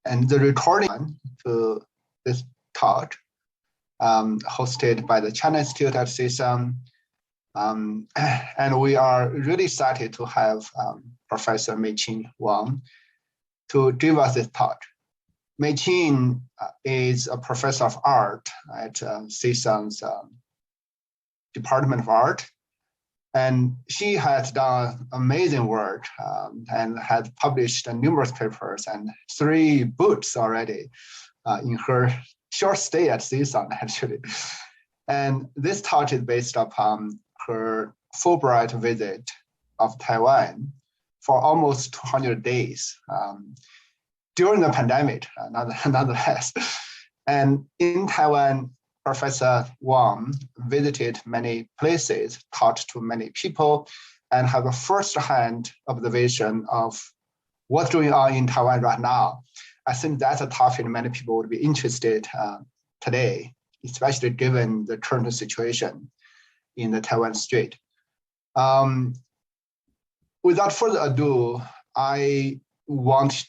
And the recording to this talk, hosted by the China Institute of CSUN. And we are really excited to have Professor Mei-Qin Wang to give us this talk. Mei-Qin is a professor of art at CSUN's Department of Art. And she has done amazing work and has published numerous papers and 3 books already in her short stay at CSUN, actually. And this talk is based upon her Fulbright visit of Taiwan for almost 200 days during the pandemic, nonetheless. And in Taiwan, Professor Wang visited many places, talked to many people, and have a first-hand observation of what's going on in Taiwan right now. I think that's a topic many people would be interested today, especially given the current situation in the Taiwan Strait. Without further ado, I want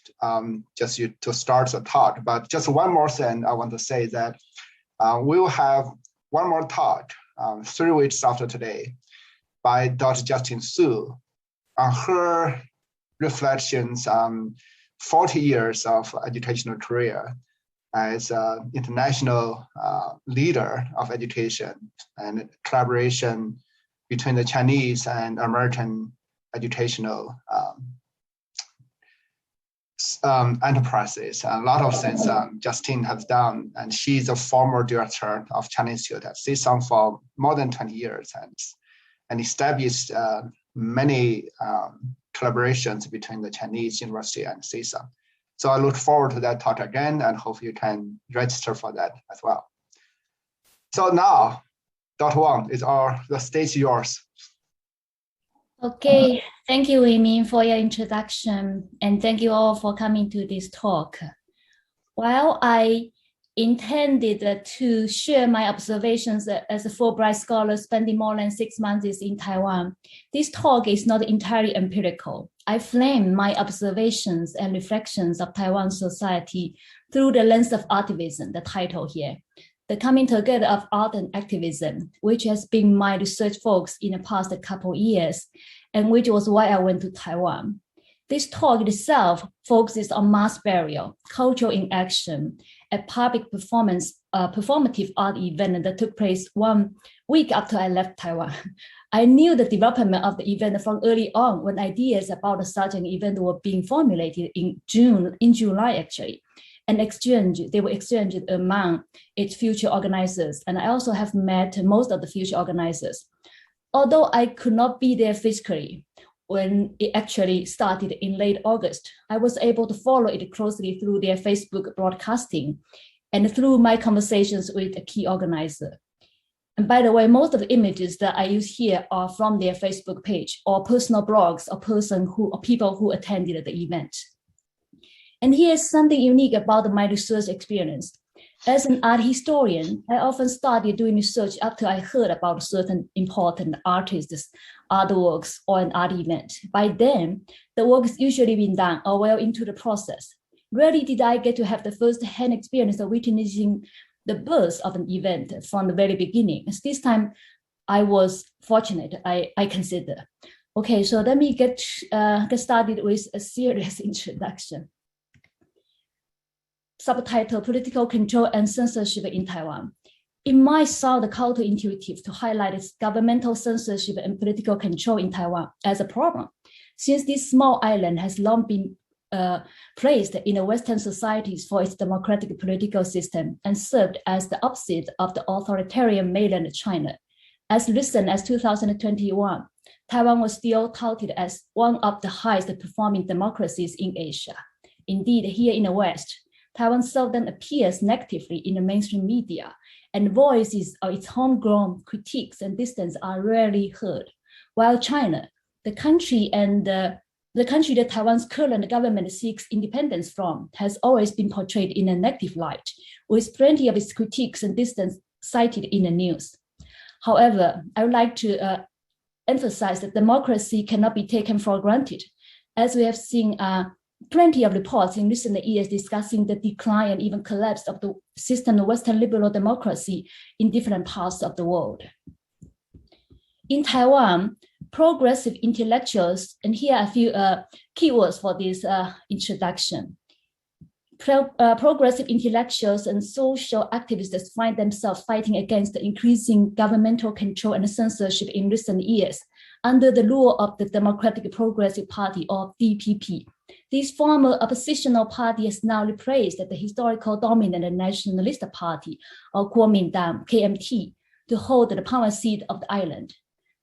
just you to start the talk, but just one more thing I want to say that we will have one more talk 3 weeks after today by Dr. Justin Su on her reflections on 40 years of educational career as an international leader of education and collaboration between the Chinese and American educational enterprises. A lot of things Justine has done, and she's a former director of China Institute at CSUN for more than 20 years and established many collaborations between the Chinese University and CSUN. So I look forward to that talk again and hope you can register for that as well. So now, Dr. Wang, the stage is yours. Okay, thank you, Wei-Min, for your introduction, and thank you all for coming to this talk. While I intended to share my observations as a Fulbright scholar spending more than 6 months in Taiwan, this talk is not entirely empirical. I frame my observations and reflections of Taiwan society through the lens of Artivism, the title here, the coming together of art and activism, which has been my research focus in the past couple of years, and which was why I went to Taiwan. This talk itself focuses on mass burial, cultural inaction, a public performative art event that took place 1 week after I left Taiwan. I knew the development of the event from early on when ideas about such an event were being formulated in July actually, and they were exchanged among its future organizers. And I also have met most of the future organizers. Although I could not be there physically when it actually started in late August, I was able to follow it closely through their Facebook broadcasting and through my conversations with a key organizer. And by the way, most of the images that I use here are from their Facebook page or personal blogs of people who attended the event. And here's something unique about my research experience. As an art historian, I often started doing research after I heard about certain important artists' artworks or an art event. By then, the work has usually been done or well into the process. Rarely did I get to have the first-hand experience of witnessing the birth of an event from the very beginning. This time, I was fortunate, I consider. Okay, so let me get started with a serious introduction. Subtitle, Political Control and Censorship in Taiwan. It might sound counterintuitive to highlight its governmental censorship and political control in Taiwan as a problem, since this small island has long been praised in the Western societies for its democratic political system and served as the opposite of the authoritarian mainland China. As recent as 2021, Taiwan was still touted as one of the highest performing democracies in Asia. Indeed, here in the West, Taiwan seldom appears negatively in the mainstream media, and voices of its homegrown critiques and dissents are rarely heard. While China, the country that Taiwan's current government seeks independence from, has always been portrayed in a negative light, with plenty of its critiques and dissents cited in the news. However, I would like to emphasize that democracy cannot be taken for granted. As we have seen plenty of reports in recent years discussing the decline and even collapse of the system of Western liberal democracy in different parts of the world. In Taiwan, progressive intellectuals, and here are a few keywords for this introduction. Progressive intellectuals and social activists find themselves fighting against the increasing governmental control and censorship in recent years under the rule of the Democratic Progressive Party, or DPP. This former oppositional party has now replaced the historical dominant nationalist party, or Kuomintang, KMT, to hold the power seat of the island.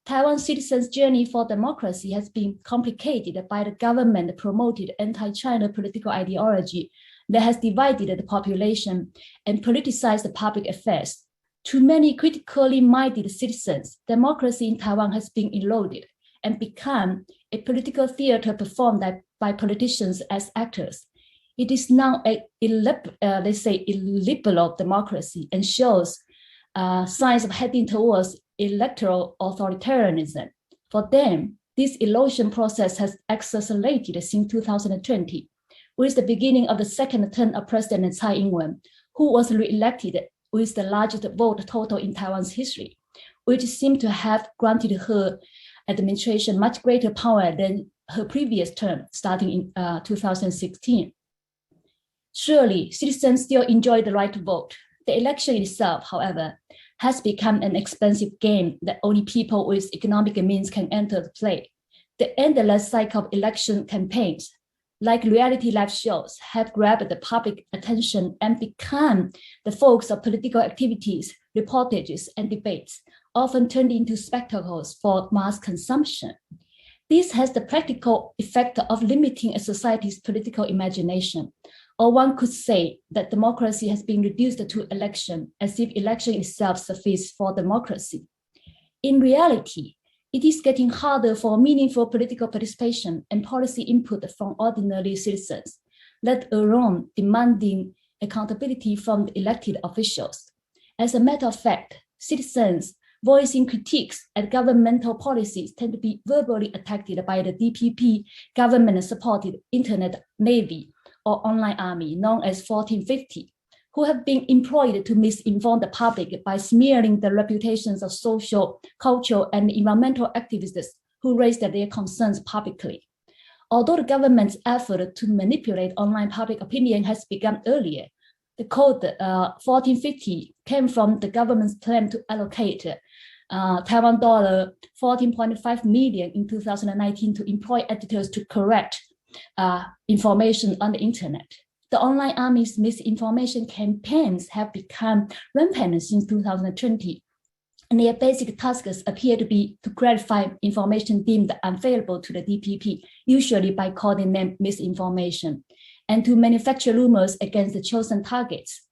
Taiwan citizens' journey for democracy has been complicated by the government-promoted anti-China political ideology that has divided the population and politicized the public affairs. To many critically minded citizens, democracy in Taiwan has been eroded and become a political theater performed by politicians as actors. It is now a illiberal democracy and shows signs of heading towards electoral authoritarianism. For them, this erosion process has accelerated since 2020, with the beginning of the second term of President Tsai Ing-wen, who was re-elected with the largest vote total in Taiwan's history, which seemed to have granted her administration much greater power than her previous term, starting in 2016. Surely, citizens still enjoy the right to vote. The election itself, however, has become an expensive game that only people with economic means can enter the play. The endless cycle of election campaigns, like reality live shows, have grabbed the public attention and become the focus of political activities, reportages, and debates, often turned into spectacles for mass consumption. This has the practical effect of limiting a society's political imagination, or one could say that democracy has been reduced to election, as if election itself suffices for democracy. In reality, it is getting harder for meaningful political participation and policy input from ordinary citizens, let alone demanding accountability from the elected officials. As a matter of fact, citizens voicing critiques at governmental policies tend to be verbally attacked by the DPP government-supported Internet Navy or online army known as 1450, who have been employed to misinform the public by smearing the reputations of social, cultural, and environmental activists who raised their concerns publicly. Although the government's effort to manipulate online public opinion has begun earlier, the code 1450 came from the government's plan to allocate Taiwan dollar 14.5 million in 2019 to employ editors to correct information on the internet. The online army's misinformation campaigns have become rampant since 2020, and their basic tasks appear to be to clarify information deemed unfavorable to the DPP, usually by calling them misinformation, and to manufacture rumors against the chosen targets.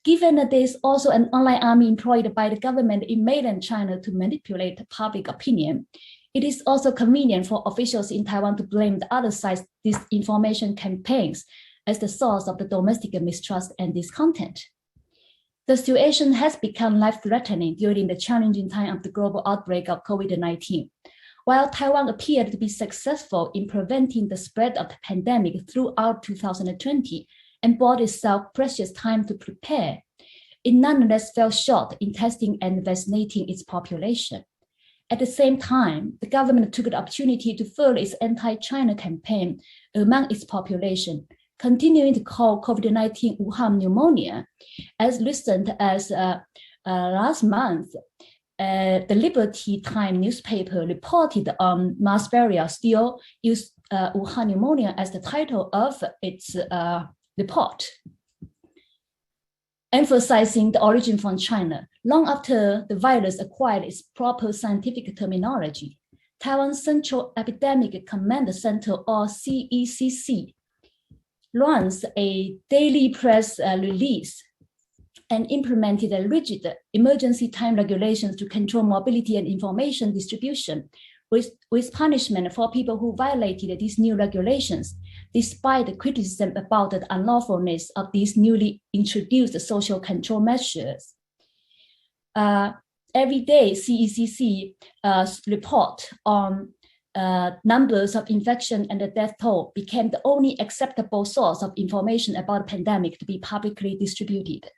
Given that there is also an online army employed by the government in mainland China to manipulate public opinion, it is also convenient for officials in Taiwan to blame the other side's disinformation campaigns as the source of the domestic mistrust and discontent. The situation has become life-threatening during the challenging time of the global outbreak of COVID-19. While Taiwan appeared to be successful in preventing the spread of the pandemic throughout 2020 and bought itself precious time to prepare, it nonetheless fell short in testing and vaccinating its population. At the same time, the government took the opportunity to further its anti-China campaign among its population, continuing to call COVID-19 Wuhan pneumonia. As recent as last month, the Liberty Time newspaper reported mass burial still used Wuhan pneumonia as the title of its report, emphasizing the origin from China. Long after the virus acquired its proper scientific terminology, Taiwan's Central Epidemic Command Center, or CECC, runs a daily press release and implemented a rigid emergency time regulations to control mobility and information distribution, with punishment for people who violated these new regulations, despite the criticism about the unlawfulness of these newly introduced social control measures. Every day, CECC report on numbers of infection and the death toll became the only acceptable source of information about the pandemic to be publicly distributed.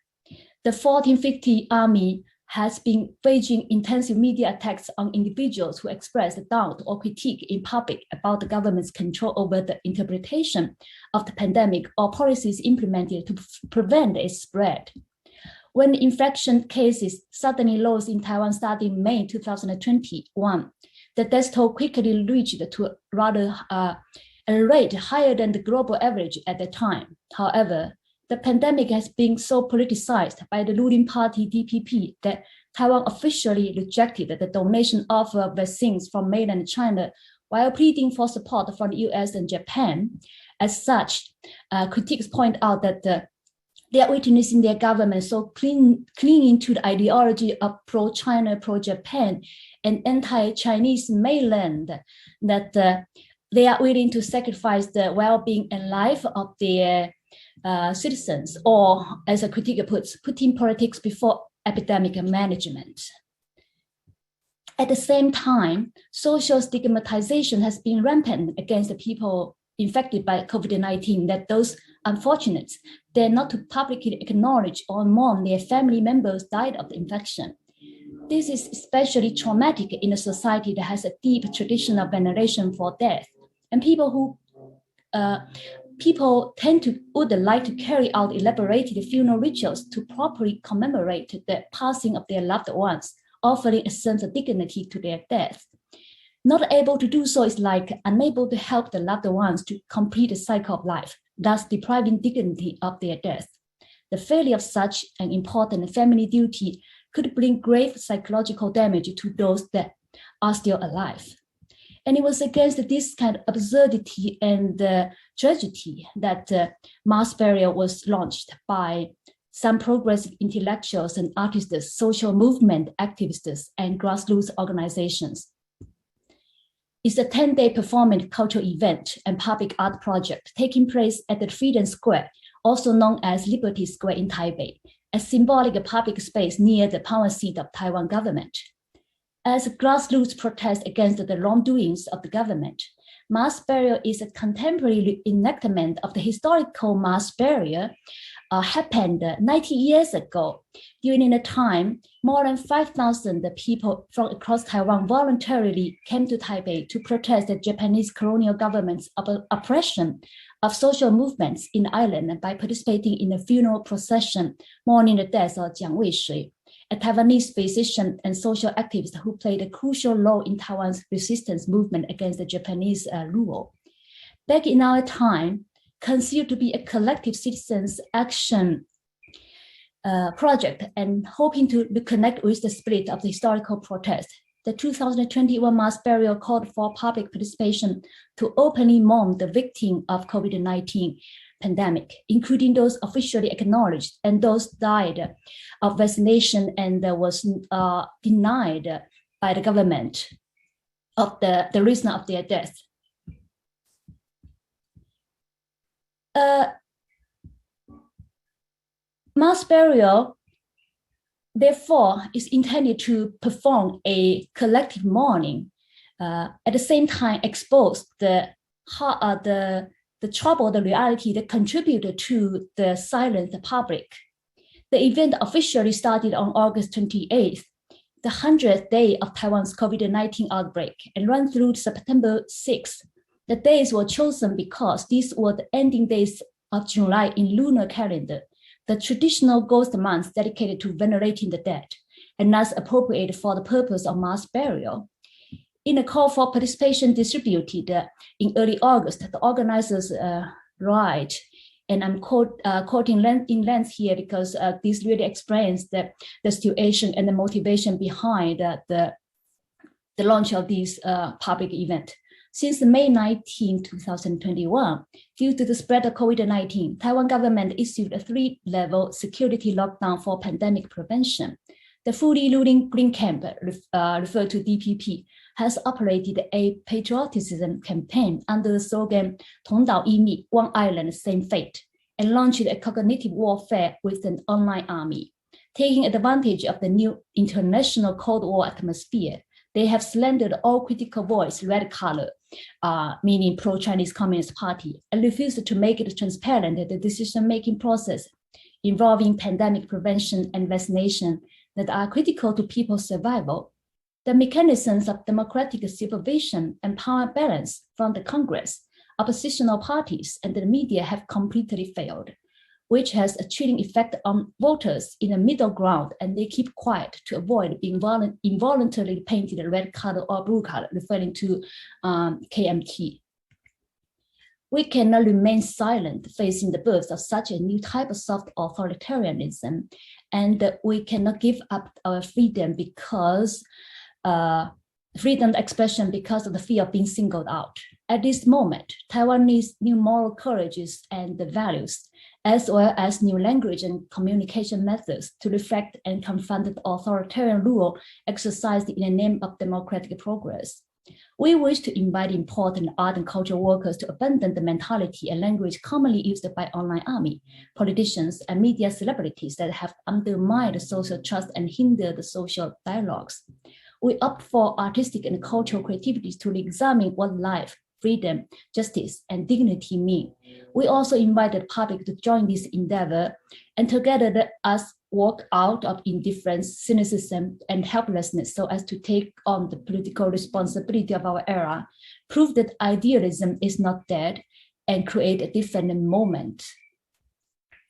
The 1450 Army has been waging intensive media attacks on individuals who express doubt or critique in public about the government's control over the interpretation of the pandemic or policies implemented to prevent its spread. When infection cases suddenly rose in Taiwan starting May 2021, the death toll quickly reached to a rate higher than the global average at the time. However, the pandemic has been so politicized by the ruling party DPP that Taiwan officially rejected the donation of vaccines from mainland China while pleading for support from the US and Japan. As such, critics point out that they are witnessing their government so clinging to the ideology of pro-China, pro-Japan, and anti-Chinese mainland that they are willing to sacrifice the well-being and life of their citizens, or as a critic puts, putting politics before epidemic management. At the same time, social stigmatization has been rampant against the people infected by COVID-19, that those unfortunate dare not to publicly acknowledge or mourn their family members died of the infection. This is especially traumatic in a society that has a deep tradition of veneration for death, and people would like to carry out elaborated funeral rituals to properly commemorate the passing of their loved ones, offering a sense of dignity to their death. Not able to do so is like unable to help the loved ones to complete the cycle of life, thus depriving dignity of their death. The failure of such an important family duty could bring grave psychological damage to those that are still alive. And it was against this kind of absurdity and tragedy that mass burial was launched by some progressive intellectuals and artists, social movement activists, and grassroots organizations. It's a 10-day performance cultural event and public art project taking place at the Freedom Square, also known as Liberty Square in Taipei, a symbolic public space near the power seat of Taiwan government. As a grassroots protest against the wrongdoings of the government, mass burial is a contemporary enactment of the historical mass burial happened 90 years ago. During the time, more than 5,000 people from across Taiwan voluntarily came to Taipei to protest the Japanese colonial government's oppression of social movements in the island by participating in a funeral procession mourning the death of Jiang Weishui, a Taiwanese physician and social activist who played a crucial role in Taiwan's resistance movement against the Japanese rule. Back in our time, considered to be a collective citizens' action project and hoping to reconnect with the spirit of the historical protest, the 2021 mass burial called for public participation to openly mourn the victim of COVID-19 pandemic, including those officially acknowledged and those died of vaccination and was denied by the government of the reason of their death. Mass burial, therefore, is intended to perform a collective mourning, at the same time expose the trouble, the reality that contributed to the silent public. The event officially started on August 28th, the 100th day of Taiwan's COVID-19 outbreak, and ran through September 6th. The days were chosen because these were the ending days of July in lunar calendar, the traditional ghost month dedicated to venerating the dead, and thus appropriate for the purpose of mass burial. In a call for participation distributed in early August, the organizers write, and I'm quoting in length here because this really explains the situation and the motivation behind the launch of this public event. Since May 19, 2021, due to the spread of COVID-19, Taiwan government issued a 3-level security lockdown for pandemic prevention. The fully ruling Green Camp, referred to DPP, has operated a patriotism campaign under the slogan "Tongdao Yimi, One Island, Same Fate," and launched a cognitive warfare with an online army. Taking advantage of the new international Cold War atmosphere, They have slandered all critical voice, red color, meaning pro-Chinese Communist Party, and refused to make it transparent that the decision-making process involving pandemic prevention and vaccination that are critical to people's survival. The mechanisms of democratic supervision and power balance from the Congress, oppositional parties, and the media have completely failed, which has a chilling effect on voters in the middle ground, and they keep quiet to avoid being involuntarily painted red color or blue color, referring to KMT. We cannot remain silent facing the birth of such a new type of soft authoritarianism, and we cannot give up our freedom because freedom of expression because of the fear of being singled out. At this moment, Taiwan needs new moral courages and the values, as well as new language and communication methods to reflect and confront the authoritarian rule exercised in the name of democratic progress. We wish to invite important art and cultural workers to abandon the mentality and language commonly used by online army, politicians, and media celebrities that have undermined social trust and hindered the social dialogues. We opt for artistic and cultural creativities to examine what life, freedom, justice, and dignity mean. We also invite the public to join this endeavor, and together let us walk out of indifference, cynicism, and helplessness so as to take on the political responsibility of our era, prove that idealism is not dead, and create a different moment.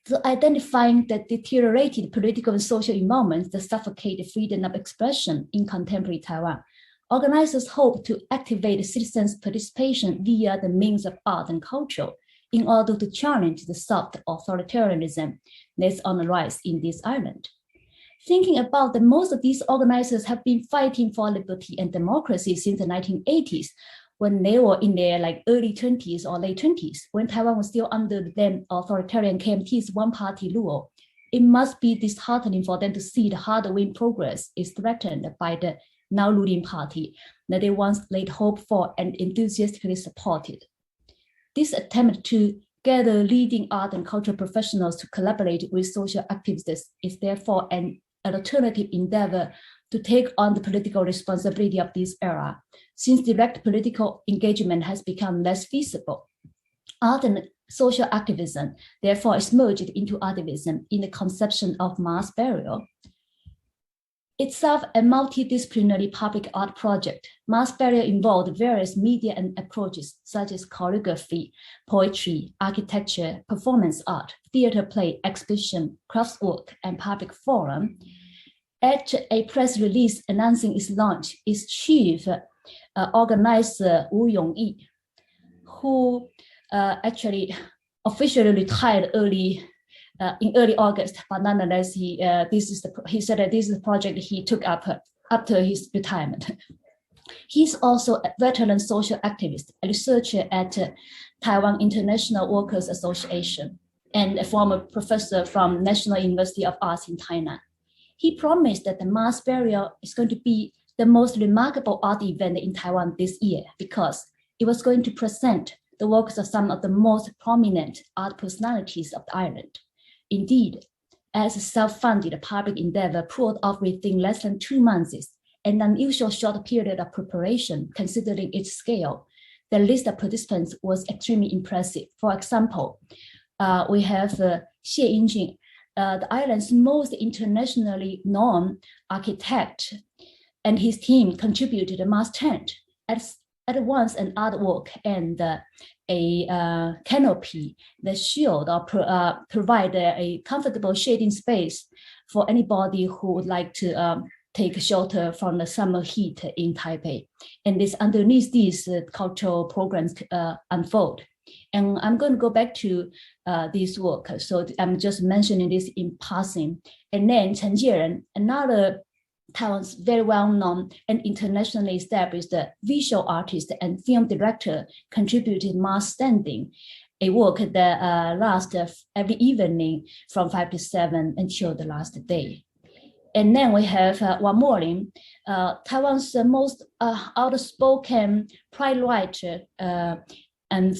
So identifying the deteriorated political and social environments that suffocate the freedom of expression in contemporary Taiwan, organizers hope to activate citizens' participation via the means of art and culture in order to challenge the soft authoritarianism that's on the rise in this island. Thinking about that most of these organizers have been fighting for liberty and democracy since the 1980s, when they were in their early 20s or late 20s, when Taiwan was still under the then authoritarian KMT's one-party rule, it must be disheartening for them to see the hard-won progress is threatened by the now ruling party that they once laid hope for and enthusiastically supported. This attempt to gather leading art and cultural professionals to collaborate with social activists is therefore an alternative endeavor to take on the political responsibility of this era, since direct political engagement has become less feasible. Art and social activism therefore is merged into artivism in the conception of mass burial. Itself a multidisciplinary public art project, Mass Burial involved various media and approaches such as choreography, poetry, architecture, performance art, theater play, exhibition, craftswork, and public forum. At a press release announcing its launch, its chief organizer Wu Yongyi, who actually officially retired in early August, but nonetheless, he said that this is the project he took up after his retirement. He's also a veteran social activist, a researcher at Taiwan International Workers Association, and a former professor from National University of Arts in Tainan. He promised that the mass burial is going to be the most remarkable art event in Taiwan this year because it was going to present the works of some of the most prominent art personalities of the island. Indeed, as a self-funded public endeavor pulled off within less than 2 months, an unusual short period of preparation considering its scale, the list of participants was extremely impressive. For example, we have Xie Yingjing, the island's most internationally known architect, and his team contributed a mass tent, at once an artwork and a canopy that shield or provide a comfortable shading space for anybody who would like to take shelter from the summer heat in Taipei. And this underneath these cultural programs unfold. And I'm going to go back to this work. So I'm just mentioning this in passing. And then Chen Jieren, another Taiwan's very well-known and internationally established visual artist and film director, contributed Mass Standing, a work that lasts every evening from 5 to 7 until the last day. And then we have Wang Moling, Taiwan's most outspoken pride writer and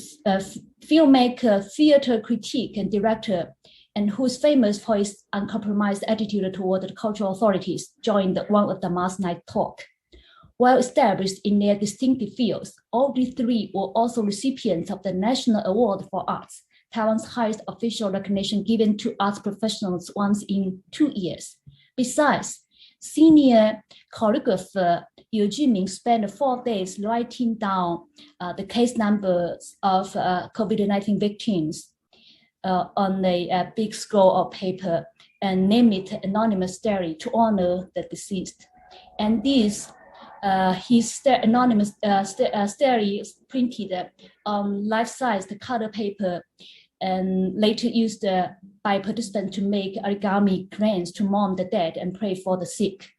filmmaker, theater critic, and director, and who's famous for his uncompromised attitude toward the cultural authorities, joined one of the Mass Night talk. Well established in their distinctive fields, all these three were also recipients of the National Award for Arts, Taiwan's highest official recognition given to arts professionals once in 2 years. Besides, senior choreographer Yu Jiming spent 4 days writing down the case numbers of COVID-19 victims on a big scroll of paper and named it Anonymous Diary to honor the deceased. And this his anonymous diary is printed on life-sized color paper and later used by participants to make origami crayons to mourn the dead and pray for the sick.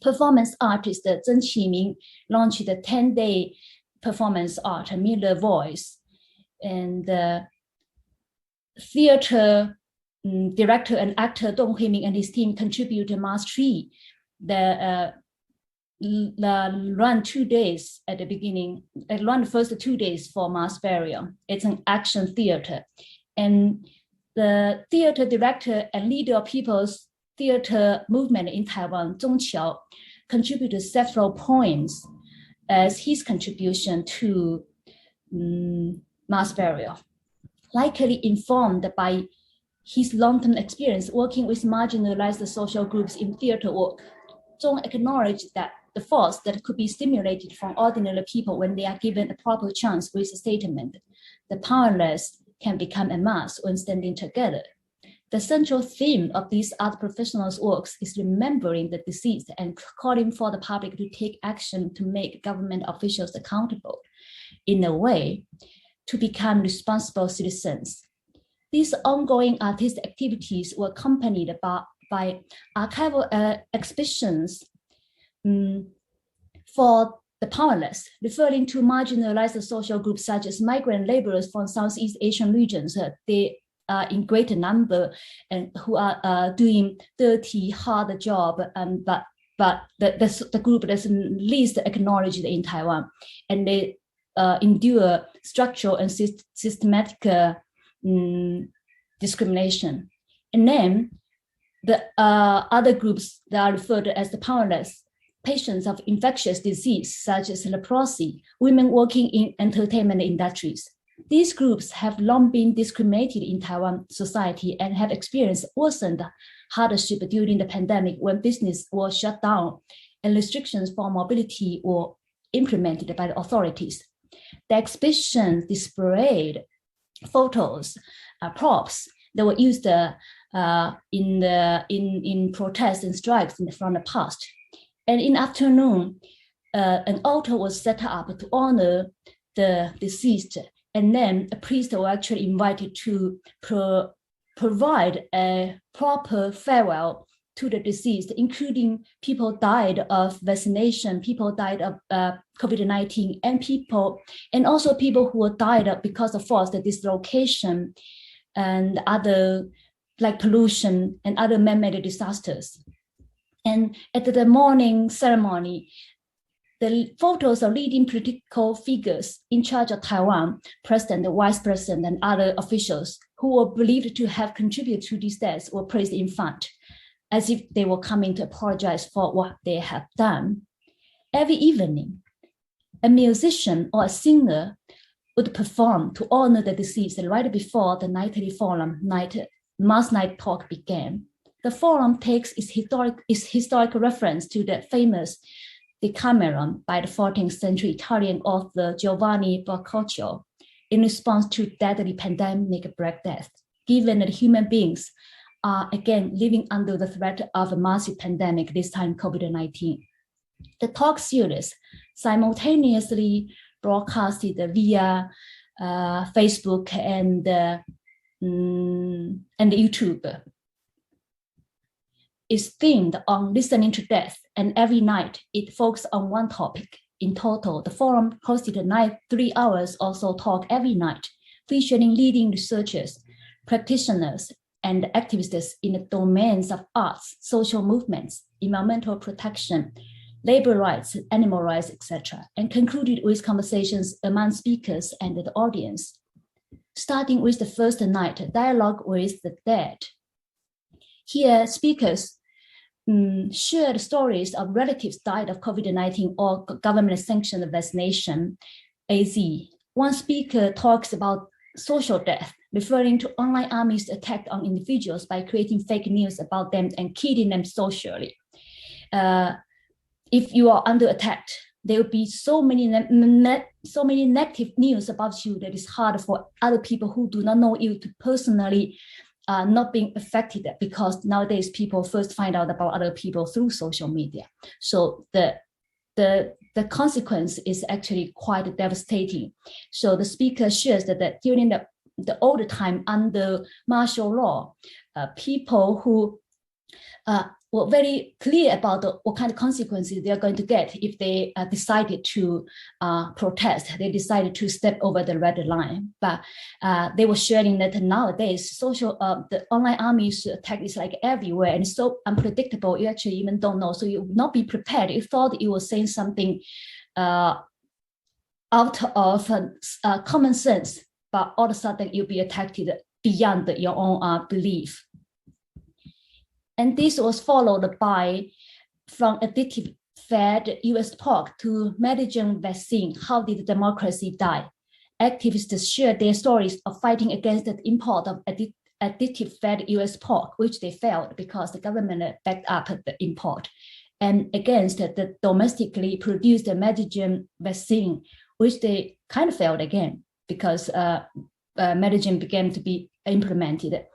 Performance artist Zheng Qiming launched the 10-day performance art, Mirror Voice, and theater director and actor Dong Huiming and his team contributed Mass Tree. The run 2 days at the beginning, run the first 2 days for mass burial. It's an action theater. And the theater director and leader of People's Theater Movement in Taiwan, Zhong Qiao, contributed several poems as his contribution to mass burial. Likely informed by his long-term experience working with marginalized social groups in theater work, Zhong acknowledged that the force that could be stimulated from ordinary people when they are given a proper chance with a statement, the powerless can become a mass when standing together. The central theme of these art professionals' works is remembering the deceased and calling for the public to take action to make government officials accountable, in a way, to become responsible citizens. These ongoing artistic activities were accompanied by archival exhibitions for the powerless, referring to marginalized social groups such as migrant laborers from Southeast Asian regions. They are in greater number and who are doing dirty, hard job, but the group that's least acknowledged in Taiwan, and they endure structural and systematic discrimination. And then the other groups that are referred to as the powerless, patients of infectious disease such as leprosy, women working in entertainment industries. These groups have long been discriminated in Taiwan society and have experienced worsened hardship during the pandemic when business was shut down and restrictions for mobility were implemented by the authorities. The exhibition displayed photos, props that were used in protests and strikes from the past. And in the afternoon, an altar was set up to honor the deceased, and then a priest was actually invited to provide a proper farewell to the deceased, including people died of vaccination, people died of COVID-19, and also people who died because of forced dislocation and other like pollution and other man-made disasters. And at the morning ceremony, the photos of leading political figures in charge of Taiwan, president, vice president, and other officials who were believed to have contributed to these deaths were placed in front, as if they were coming to apologize for what they have done. Every evening, a musician or a singer would perform to honor the deceased right before the nightly forum mass night talk began. The forum takes its historic reference to the famous Decameron by the 14th century Italian author Giovanni Boccaccio in response to deadly pandemic Black Death, given that human beings are again living under the threat of a massive pandemic, this time COVID-19. The talk series simultaneously broadcasted via Facebook and YouTube. Is themed on listening to death, and every night it focused on one topic. In total, the forum hosted 3 hours or so talk every night, featuring leading researchers, practitioners, and activists in the domains of arts, social movements, environmental protection, labor rights, animal rights, etc., and concluded with conversations among speakers and the audience. Starting with the first night, dialogue with the dead. Here, speakers shared stories of relatives died of COVID-19 or government-sanctioned vaccination, AZ. One speaker talks about social death, referring to online armies' attack on individuals by creating fake news about them and killing them socially. If you are under attack, there will be so many negative news about you that it's hard for other people who do not know you to personally not being affected, because nowadays people first find out about other people through social media. So the consequence is actually quite devastating. So the speaker shares that during the old time under martial law, people who were very clear about what kind of consequences they are going to get if they decided to protest. They decided to step over the red line. But they were sharing that nowadays, the online armies attack is like everywhere and so unpredictable. You actually even don't know. So you would not be prepared. You thought you were saying something out of common sense, but all of a sudden you'll be attacked beyond your own belief. And this was followed by, from additive-fed US pork to Medigen vaccine, how did democracy die? Activists shared their stories of fighting against the import of additive-fed US pork, which they failed because the government backed up the import, and against the domestically produced Medigen vaccine, which they kind of failed again because Medigen began to be implemented.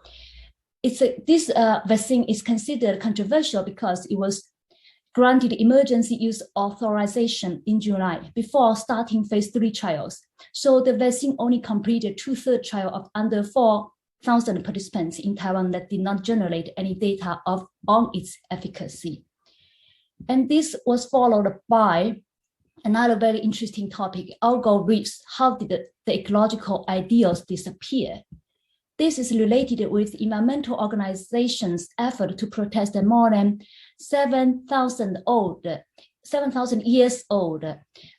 This vaccine is considered controversial because it was granted emergency use authorization in July before starting phase 3 trials. So the vaccine only completed 2/3 trial of under 4,000 participants in Taiwan that did not generate any data on its efficacy. And this was followed by another very interesting topic, algal reefs. How did the ecological ideals disappear? This is related with environmental organizations' effort to protest the more than 7,000 years old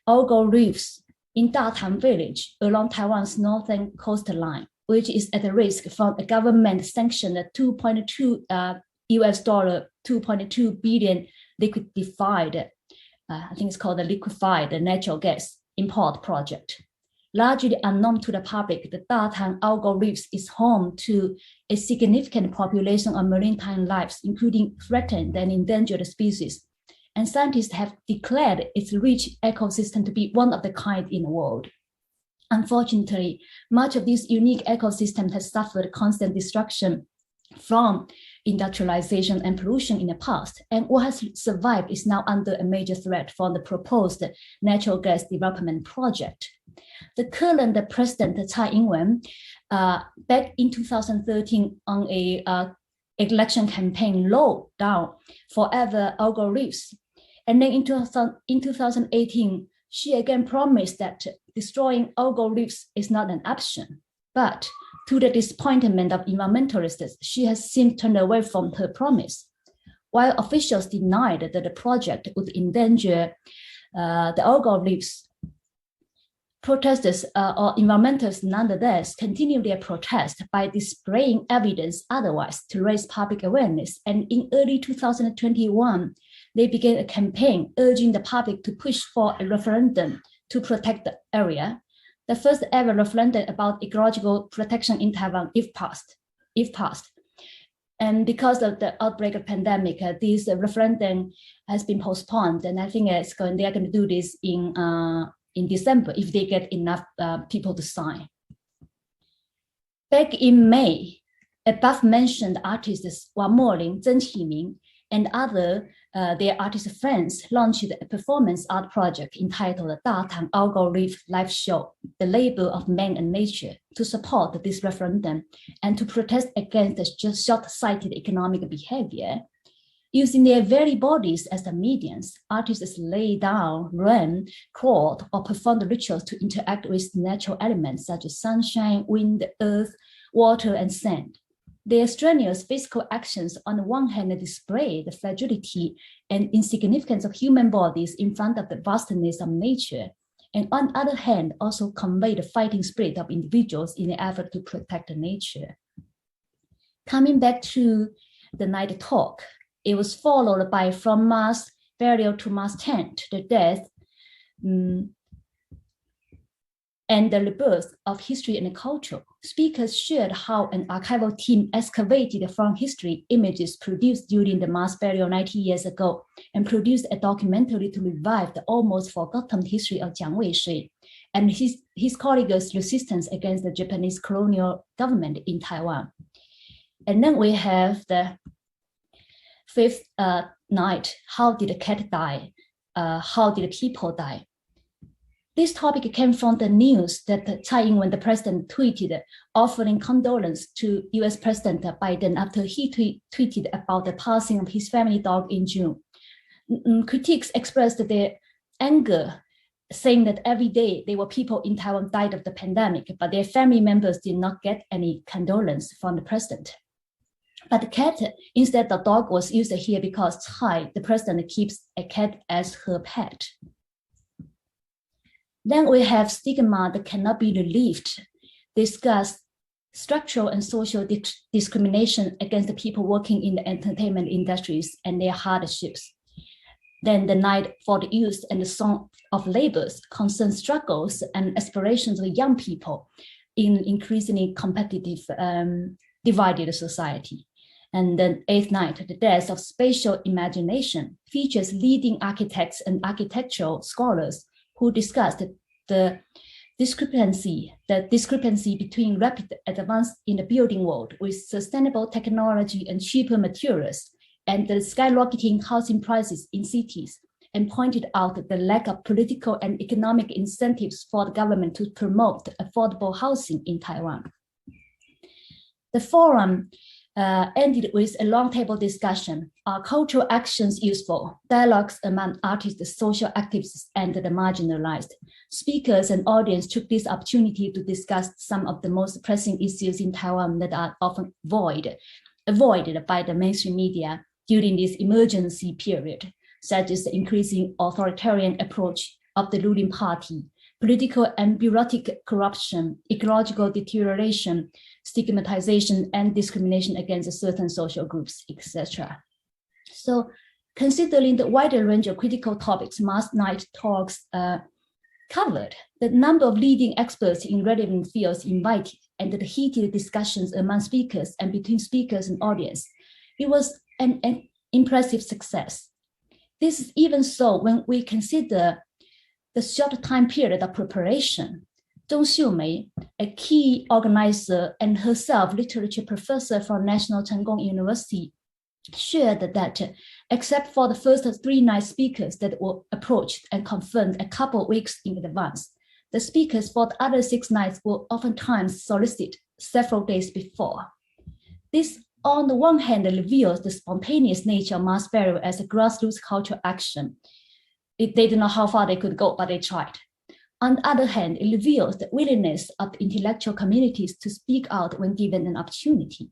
algal reefs in Datang village along Taiwan's northern coastline, which is at risk from a government-sanctioned $2.2 billion liquefied, I think it's called the liquefied natural gas import project. Largely unknown to the public, the Datang algal reefs is home to a significant population of maritime life, including threatened and endangered species. And scientists have declared its rich ecosystem to be one of the kind in the world. Unfortunately, much of this unique ecosystem has suffered constant destruction from industrialization and pollution in the past, and what has survived is now under a major threat from the proposed natural gas development project. The current president, Tsai Ing-wen, back in 2013 on a election campaign, low down forever algal reefs. And then in 2018, she again promised that destroying algal reefs is not an option. But to the disappointment of environmentalists, she has since turned away from her promise. While officials denied that the project would endanger the algal reefs, protesters or environmentalists nonetheless continue their protest by displaying evidence otherwise to raise public awareness. And in early 2021, they began a campaign urging the public to push for a referendum to protect the area, the first ever referendum about ecological protection in Taiwan, if passed. And because of the outbreak of pandemic, this referendum has been postponed, and I think they are going to do this in December if they get enough people to sign. Back in May, above-mentioned artists Wang Moling, Zheng Qiming, and their artist friends launched a performance art project entitled Datang Algal Reef Live Show, the label of man and nature, to support this referendum and to protest against the just short-sighted economic behavior. Using their very bodies as the mediums, artists lay down, run, crawled, or performed rituals to interact with natural elements such as sunshine, wind, earth, water, and sand. Their strenuous physical actions on the one hand display the fragility and insignificance of human bodies in front of the vastness of nature, and on the other hand also convey the fighting spirit of individuals in the effort to protect nature. Coming back to the night talk, It was followed by from mass burial to mass tent, the death, and the rebirth of history and culture. Speakers shared how an archival team excavated from history images produced during the mass burial 90 years ago and produced a documentary to revive the almost forgotten history of Jiang Weishui and his colleagues' resistance against the Japanese colonial government in Taiwan. And then we have the fifth night, how did the cat die? How did people die? This topic came from the news that Tsai Ing-wen, the president, tweeted offering condolence to US President Biden after he tweeted about the passing of his family dog in June. Critics expressed their anger, saying that every day there were people in Taiwan died of the pandemic, but their family members did not get any condolence from the president. But the cat, instead the dog, was used here because Tsai, the president, keeps a cat as her pet. Then we have stigma that cannot be relieved, discuss structural and social discrimination against the people working in the entertainment industries and their hardships. Then the night for the youth and the song of labors concern struggles and aspirations of young people in increasingly competitive, divided society. And then eighth night, the death of spatial imagination, features leading architects and architectural scholars who discussed the discrepancy between rapid advance in the building world with sustainable technology and cheaper materials, and the skyrocketing housing prices in cities, and pointed out the lack of political and economic incentives for the government to promote affordable housing in Taiwan. The forum ended with a roundtable discussion. Are cultural actions useful? Dialogues among artists, social activists, and the marginalized. Speakers and audience took this opportunity to discuss some of the most pressing issues in Taiwan that are often avoided by the mainstream media during this emergency period, such as the increasing authoritarian approach of the ruling party, political and bureaucratic corruption, ecological deterioration, stigmatization and discrimination against certain social groups, etc. So considering the wider range of critical topics mass night talks covered, the number of leading experts in relevant fields invited, and the heated discussions among speakers and between speakers and audience, it was an impressive success. This is even so when we consider the short time period of preparation. Zhong Xiumei, a key organizer and herself literature professor from National Cheng Kung University, shared that except for the first 3 night speakers that were approached and confirmed a couple of weeks in advance, the speakers for the other 6 nights were oftentimes solicited several days before. This, on the one hand, reveals the spontaneous nature of mass burial as a grassroots cultural action. They didn't know how far they could go, but they tried. On the other hand, it reveals the willingness of the intellectual communities to speak out when given an opportunity.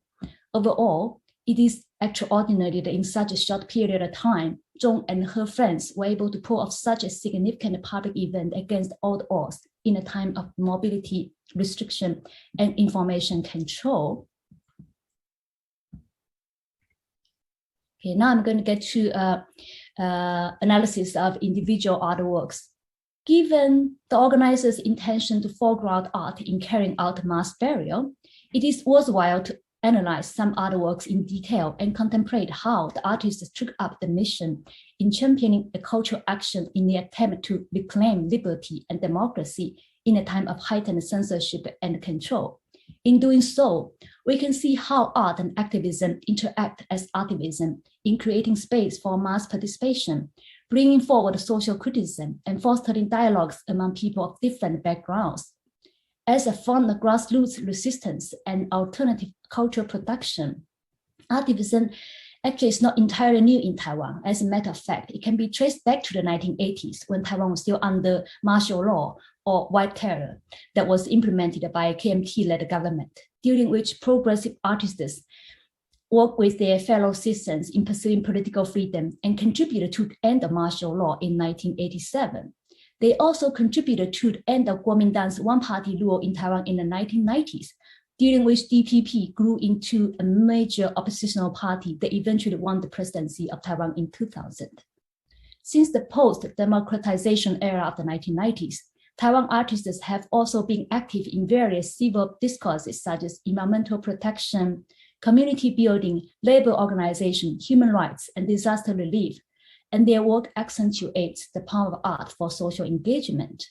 Overall, it is extraordinary that in such a short period of time, Zhong and her friends were able to pull off such a significant public event against all odds in a time of mobility restriction and information control. Okay, now I'm going to get to analysis of individual artworks. Given the organizers' intention to foreground art in carrying out mass burial, it is worthwhile to analyze some artworks in detail and contemplate how the artists took up the mission in championing a cultural action in the attempt to reclaim liberty and democracy in a time of heightened censorship and control. In doing so, we can see how art and activism interact as artivism in creating space for mass participation, bringing forward social criticism and fostering dialogues among people of different backgrounds. As a form of grassroots resistance and alternative cultural production, artivism actually is not entirely new in Taiwan. As a matter of fact, it can be traced back to the 1980s when Taiwan was still under martial law or white terror that was implemented by a KMT-led government, during which progressive artists worked with their fellow citizens in pursuing political freedom and contributed to the end of martial law in 1987. They also contributed to the end of Kuomintang's one-party rule in Taiwan in the 1990s during which DPP grew into a major oppositional party that eventually won the presidency of Taiwan in 2000. Since the post-democratization era of the 1990s, Taiwan artists have also been active in various civil discourses such as environmental protection, community building, labor organization, human rights, and disaster relief, and their work accentuates the power of art for social engagement.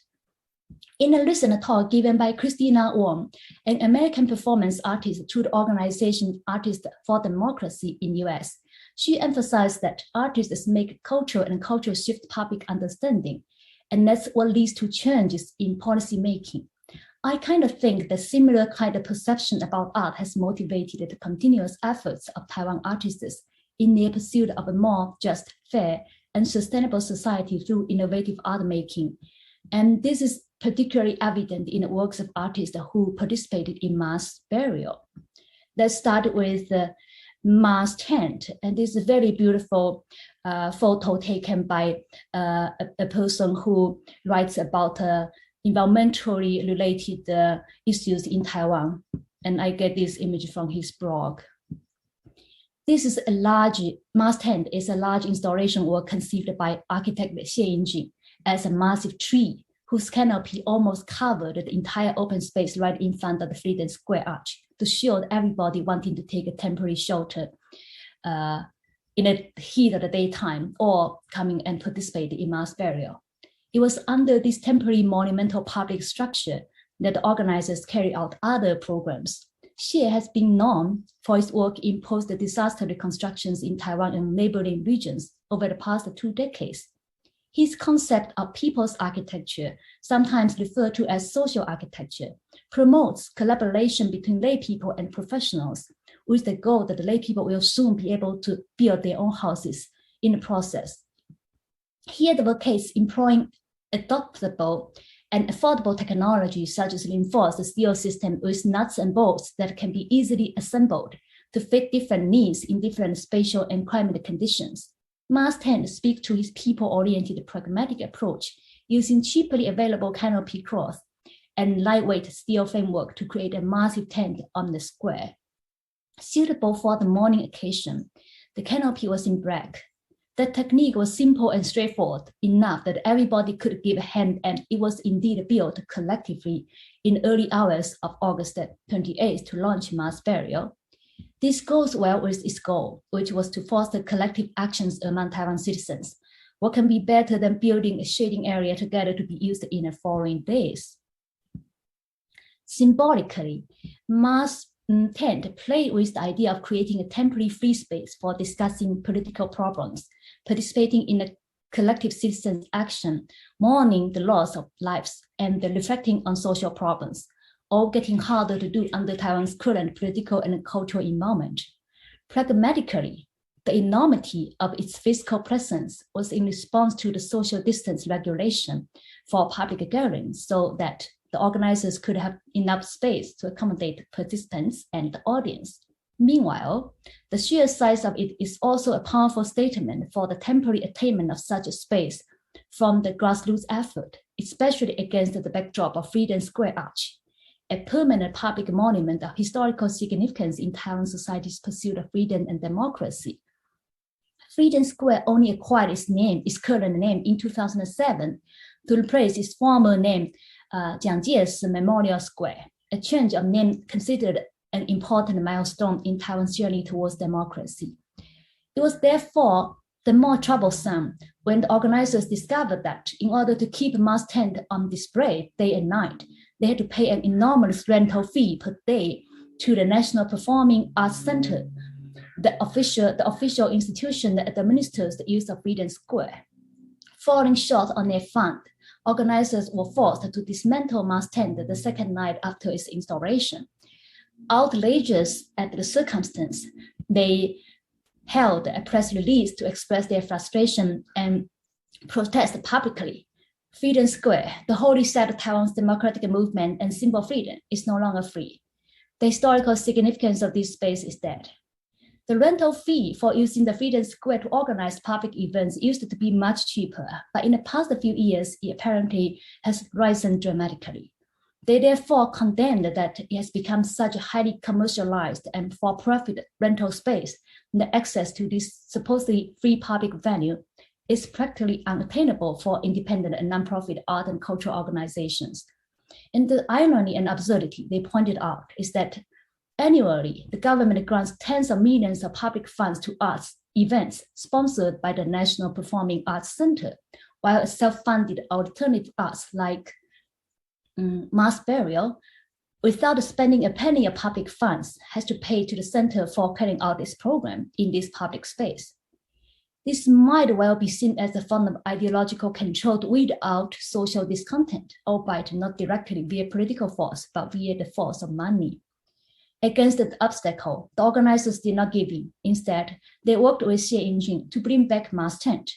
In a recent talk given by Christina Wang, an American performance artist to the organization Artists for Democracy in US, she emphasized that artists make cultural and cultural shift public understanding, and that's what leads to changes in policy making. I kind of think that similar kind of perception about art has motivated the continuous efforts of Taiwan artists in their pursuit of a more just, fair, and sustainable society through innovative art making. And this is particularly evident in the works of artists who participated in mass burial. Let's start with the mass tent, and this is a very beautiful photo taken by a person who writes about environmentally related issues in Taiwan. And I get this image from his blog. This is a large mass tent, is a large installation work conceived by architect Xie Yingjing as a massive tree whose canopy almost covered the entire open space right in front of the Freedom Square arch to shield everybody wanting to take a temporary shelter in the heat of the daytime or coming and participate in mass burial. It was under this temporary monumental public structure that the organizers carried out other programs. Xie has been known for his work in post-disaster reconstructions in Taiwan and neighboring regions over the past 2 decades. His concept of people's architecture, sometimes referred to as social architecture, promotes collaboration between lay people and professionals with the goal that the lay people will soon be able to build their own houses in the process. He advocates employing adaptable and affordable technology such as reinforced steel system with nuts and bolts that can be easily assembled to fit different needs in different spatial and climate conditions. Mass tent speaks to his people-oriented pragmatic approach, using cheaply available canopy cloth and lightweight steel framework to create a massive tent on the square. Suitable for the morning occasion, the canopy was in black. The technique was simple and straightforward enough that everybody could give a hand, and it was indeed built collectively in early hours of August 28th to launch mass burial. This goes well with its goal, which was to foster collective actions among Taiwan citizens. What can be better than building a shading area together to be used in the following days? Symbolically, mass tent played with the idea of creating a temporary free space for discussing political problems, participating in a collective citizens' action, mourning the loss of lives, and reflecting on social problems, all getting harder to do under Taiwan's current political and cultural environment. Pragmatically, the enormity of its physical presence was in response to the social distance regulation for public gatherings so that the organizers could have enough space to accommodate participants and the audience. Meanwhile, the sheer size of it is also a powerful statement for the temporary attainment of such a space from the grassroots effort, especially against the backdrop of Freedom Square Arch, a permanent public monument of historical significance in Taiwan society's pursuit of freedom and democracy. Freedom Square only acquired its current name in 2007 to replace its former name, Jiang Jie's Memorial Square, a change of name considered an important milestone in Taiwan's journey towards democracy. It was therefore the more troublesome when the organizers discovered that in order to keep mass tent on display day and night, they had to pay an enormous rental fee per day to the National Performing Arts Center, the official institution that administers the use of Freedom Square. Falling short on their fund, organizers were forced to dismantle mass tent the second night after its installation. Outrageous at the circumstance, they held a press release to express their frustration and protest publicly. Freedom Square, the holy site of Taiwan's democratic movement and symbol of freedom, is no longer free. The historical significance of this space is dead. The rental fee for using the Freedom Square to organize public events used to be much cheaper, but in the past few years, it apparently has risen dramatically. They therefore condemned that it has become such a highly commercialized and for-profit rental space that access to this supposedly free public venue is practically unattainable for independent and nonprofit art and cultural organizations. And the irony and absurdity they pointed out is that annually, the government grants tens of millions of public funds to arts events sponsored by the National Performing Arts Center, while self-funded alternative arts like mass burial, without spending a penny of public funds, has to pay to the center for carrying out this program in this public space. This might well be seen as a form of ideological control to weed out social discontent, albeit not directly via political force, but via the force of money. Against the obstacle, the organizers did not give in. Instead, they worked with Xie Yingjun to bring back mass tent,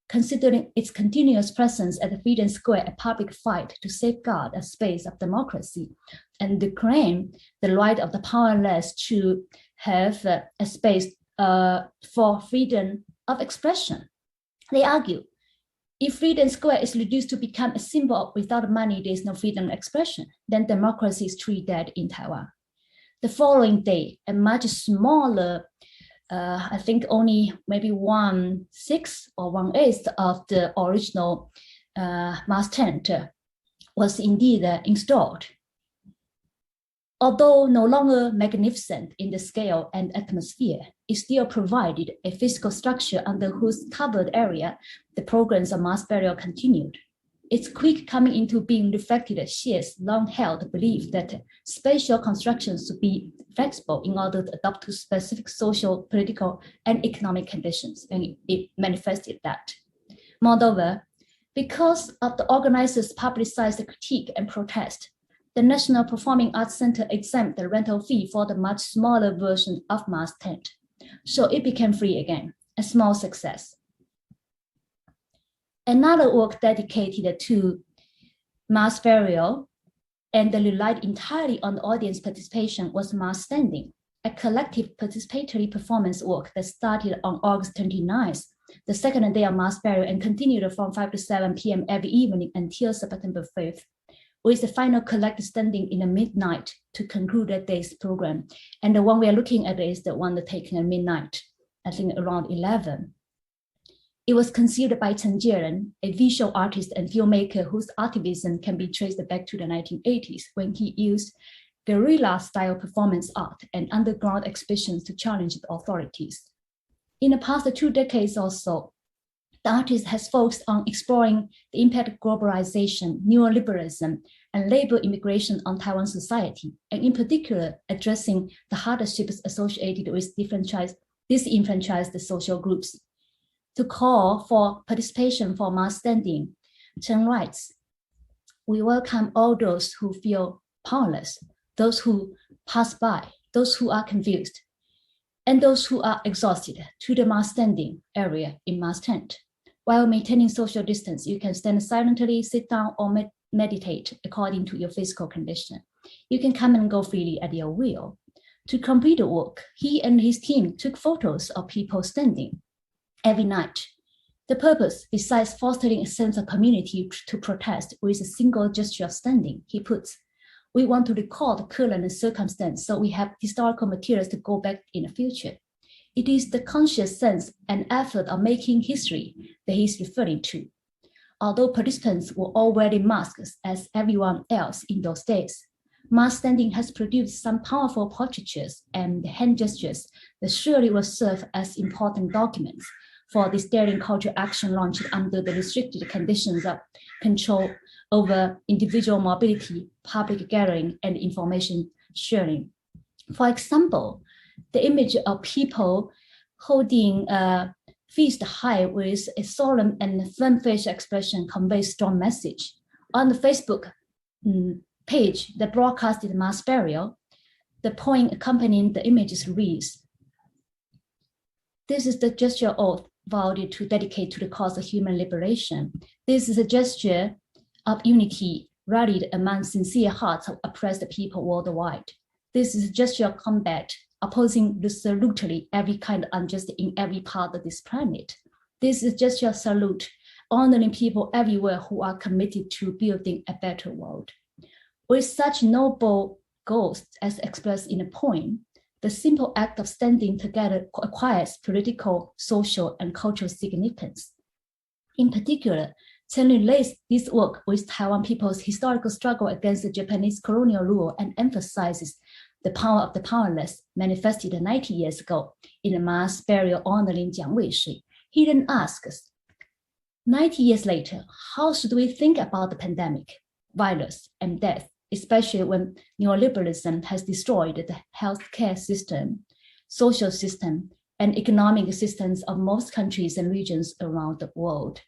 considering its continuous presence at the Freedom Square a public fight to safeguard a space of democracy, and to claim the right of the powerless to have a space for freedom of expression. They argue, if Freedom Square is reduced to become a symbol of without money, there is no freedom of expression, then democracy is truly dead in Taiwan. The following day, a much smaller, I think only maybe 1/6 or 1/8 of the original mass tent was indeed installed. Although no longer magnificent in the scale and atmosphere, it still provided a physical structure under whose covered area the programs of mass burial continued. Its quick coming into being reflected Xie's long-held belief that spatial constructions should be flexible in order to adapt to specific social, political, and economic conditions, and it manifested that. Moreover, because of the organizers' publicized critique and protest, the National Performing Arts Center exempted the rental fee for the much smaller version of mass tent, so it became free again, a small success. Another work dedicated to mass burial and relied entirely on the audience participation was Mass Standing, a collective participatory performance work that started on August 29th, the second day of mass burial, and continued from 5 to 7 p.m. every evening until September 5th, with the final collective standing in the midnight to conclude that day's program. And the one we are looking at is the one that taken at midnight, I think around 11. It was conceived by Chen Jieren, a visual artist and filmmaker whose Artivism can be traced back to the 1980s, when he used guerrilla-style performance art and underground exhibitions to challenge the authorities. In the past 2 decades or so, the artist has focused on exploring the impact of globalization, neoliberalism, and labor immigration on Taiwan society, and in particular, addressing the hardships associated with disenfranchised social groups. To call for participation for mass standing, Chen writes, "We welcome all those who feel powerless, those who pass by, those who are confused, and those who are exhausted to the mass standing area in mass tent. While maintaining social distance, you can stand silently, sit down, or meditate according to your physical condition. You can come and go freely at your will." To complete the work, he and his team took photos of people standing every night. The purpose, besides fostering a sense of community to protest with a single gesture of standing, he puts, "We want to record the current circumstance so we have historical materials to go back in the future." It is the conscious sense and effort of making history that he's referring to. Although participants were all wearing masks as everyone else in those days, mass standing has produced some powerful portraitures and hand gestures that surely will serve as important documents for this daring cultural action launched under the restricted conditions of control over individual mobility, public gathering, and information sharing. For example, the image of people holding a fist high with a solemn and firm facial expression conveys strong message. On the Facebook page that broadcasted mass burial, the poem accompanying the images reads, "This is the gesture of vowed to dedicate to the cause of human liberation. This is a gesture of unity rallied among sincere hearts of oppressed people worldwide. This is a gesture of combat, opposing resolutely every kind of injustice in every part of this planet. This is a gesture of salute, honoring people everywhere who are committed to building a better world. With such noble goals as expressed in the poem, the simple act of standing together acquires political, social, and cultural significance. In particular, Chen relates this work with Taiwan people's historical struggle against the Japanese colonial rule and emphasizes the power of the powerless manifested 90 years ago in the mass burial honoring Jiang Weishui. He then asks, 90 years later, how should we think about the pandemic, violence, and death, especially when neoliberalism has destroyed the healthcare system, social system, and economic systems of most countries and regions around the world?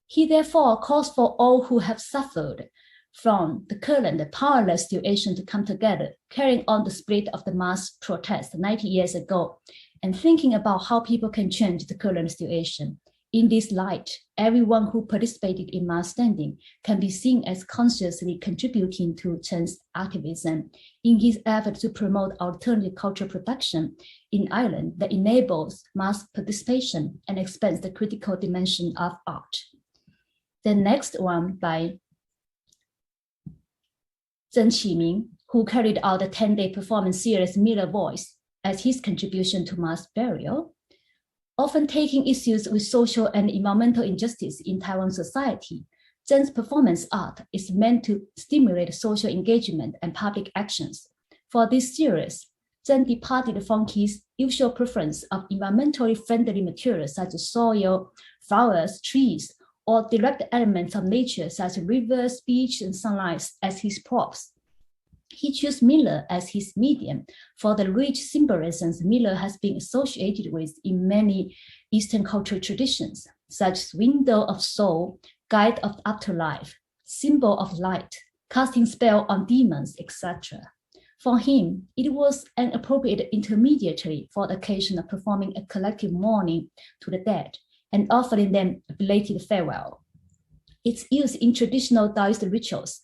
He therefore calls for all who have suffered from the current powerless situation to come together, carrying on the spirit of the mass protest 90 years ago, and thinking about how people can change the current situation. In this light, everyone who participated in mass standing can be seen as consciously contributing to Chen's activism in his effort to promote alternative cultural production in Ireland that enables mass participation and expands the critical dimension of art. The next one by Zheng Qiming, who carried out the 10-day performance series Miller Voice as his contribution to mass burial, often taking issues with social and environmental injustice in Taiwan society. Zheng's performance art is meant to stimulate social engagement and public actions. For this series, Zheng departed from his usual preference of environmentally friendly materials such as soil, flowers, trees, or direct elements of nature such as rivers, beach, and sunlight as his props. He chose Miller as his medium for the rich symbolisms Miller has been associated with in many Eastern cultural traditions, such as window of soul, guide of afterlife, symbol of light, casting spell on demons, etc. For him, it was an appropriate intermediary for the occasion of performing a collective mourning to the dead and offering them a belated farewell. It's used in traditional Taoist rituals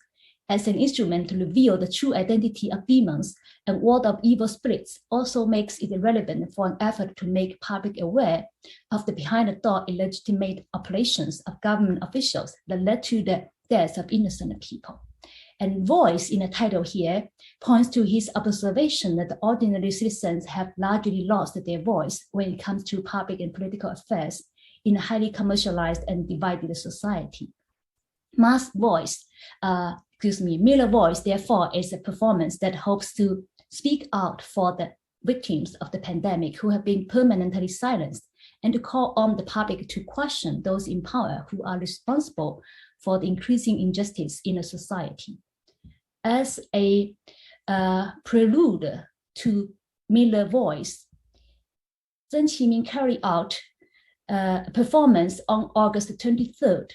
as an instrument to reveal the true identity of demons and ward of evil spirits also makes it relevant for an effort to make public aware of the behind-the-door illegitimate operations of government officials that led to the deaths of innocent people. And voice in the title here points to his observation that the ordinary citizens have largely lost their voice when it comes to public and political affairs in a highly commercialized and divided society. Miller Voice, therefore, is a performance that hopes to speak out for the victims of the pandemic who have been permanently silenced and to call on the public to question those in power who are responsible for the increasing injustice in a society. As a prelude to Miller Voice, Zheng Qiming carried out a performance on August 23rd,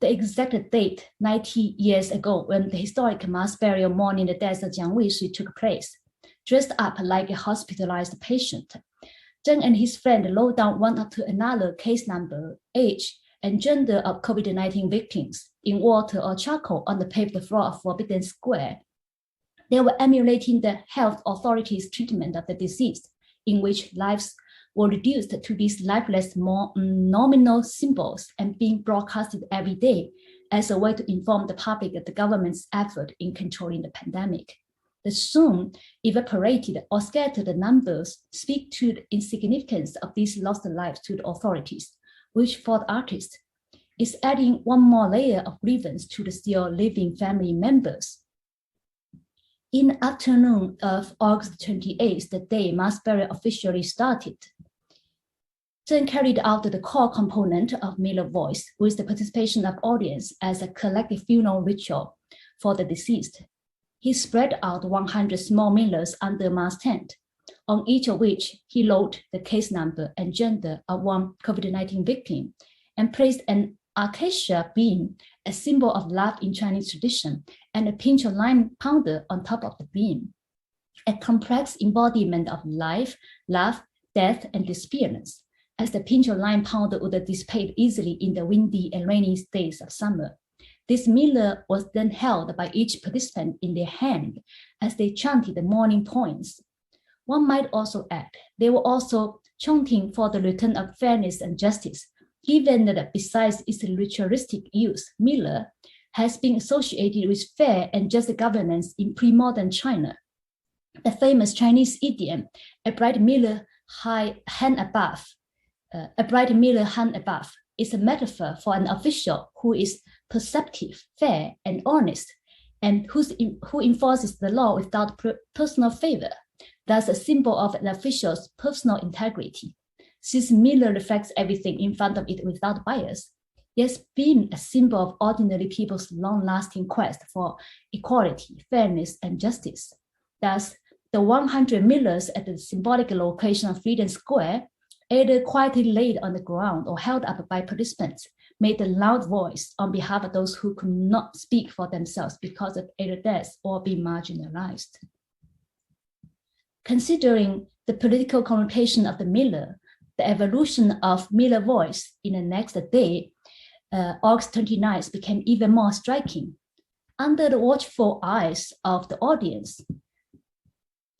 the exact date 90 years ago when the historic mass burial mourning the death of Jiang Weishui took place. Dressed up like a hospitalized patient, Zheng and his friend wrote down one after another case number, age, and gender of COVID-19 victims in water or charcoal on the paved floor of Forbidden Square. They were emulating the health authorities' treatment of the deceased, in which lives were reduced to these lifeless, more nominal symbols and being broadcasted every day as a way to inform the public of the government's effort in controlling the pandemic. The soon evaporated or scattered numbers speak to the insignificance of these lost lives to the authorities, which for the artist is adding one more layer of grievance to the still living family members. In the afternoon of August 28th, the day mass burial officially started, Zheng carried out the core component of Miller Voice with the participation of audience as a collective funeral ritual for the deceased. He spread out 100 small millers under mass tent, on each of which he wrote the case number and gender of one COVID-19 victim and placed an acacia beam, a symbol of love in Chinese tradition, and a pinch of lime powder on top of the beam, a complex embodiment of life, love, death, and disappearance, as the pinch of lime powder would dissipate easily in the windy and rainy days of summer. This miller was then held by each participant in their hand as they chanted the morning poems. One might also add, they were also chanting for the return of fairness and justice, given that besides its ritualistic use, Miller has been associated with fair and just governance in pre-modern China. The famous Chinese idiom, a bright mirror hand above, is a metaphor for an official who is perceptive, fair, and honest, and who enforces the law without personal favor, thus a symbol of an official's personal integrity. Since Miller reflects everything in front of it without bias, it has been a symbol of ordinary people's long-lasting quest for equality, fairness, and justice. Thus, the 100 millers at the symbolic location of Freedom Square, either quietly laid on the ground or held up by participants, made a loud voice on behalf of those who could not speak for themselves because of either death or being marginalized. Considering the political connotation of the miller, the evolution of Miller voice in the next day, August 29th, became even more striking. Under the watchful eyes of the audience,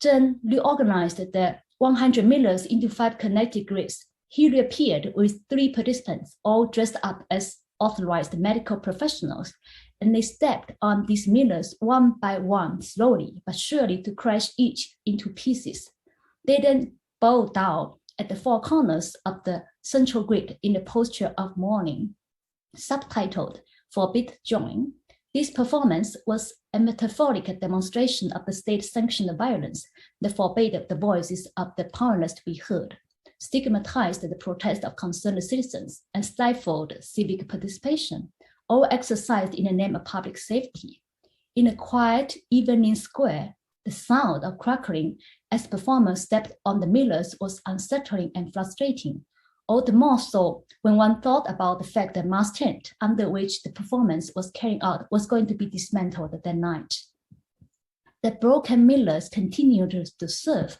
Zheng reorganized the 100 millers into 5 connected grids. He reappeared with 3 participants, all dressed up as authorized medical professionals, and they stepped on these millers one by one, slowly but surely, to crash each into pieces. They then bowed down at the 4 corners of the central grid in the posture of mourning. Subtitled "Forbid Join," this performance was a metaphoric demonstration of the state-sanctioned violence that forbade the voices of the powerless to be heard, stigmatized the protest of concerned citizens, and stifled civic participation, all exercised in the name of public safety. In a quiet evening square, the sound of crackling as performers stepped on the millers was unsettling and frustrating, all the more so when one thought about the fact that mass tent under which the performance was carried out was going to be dismantled that night. The broken millers continued to serve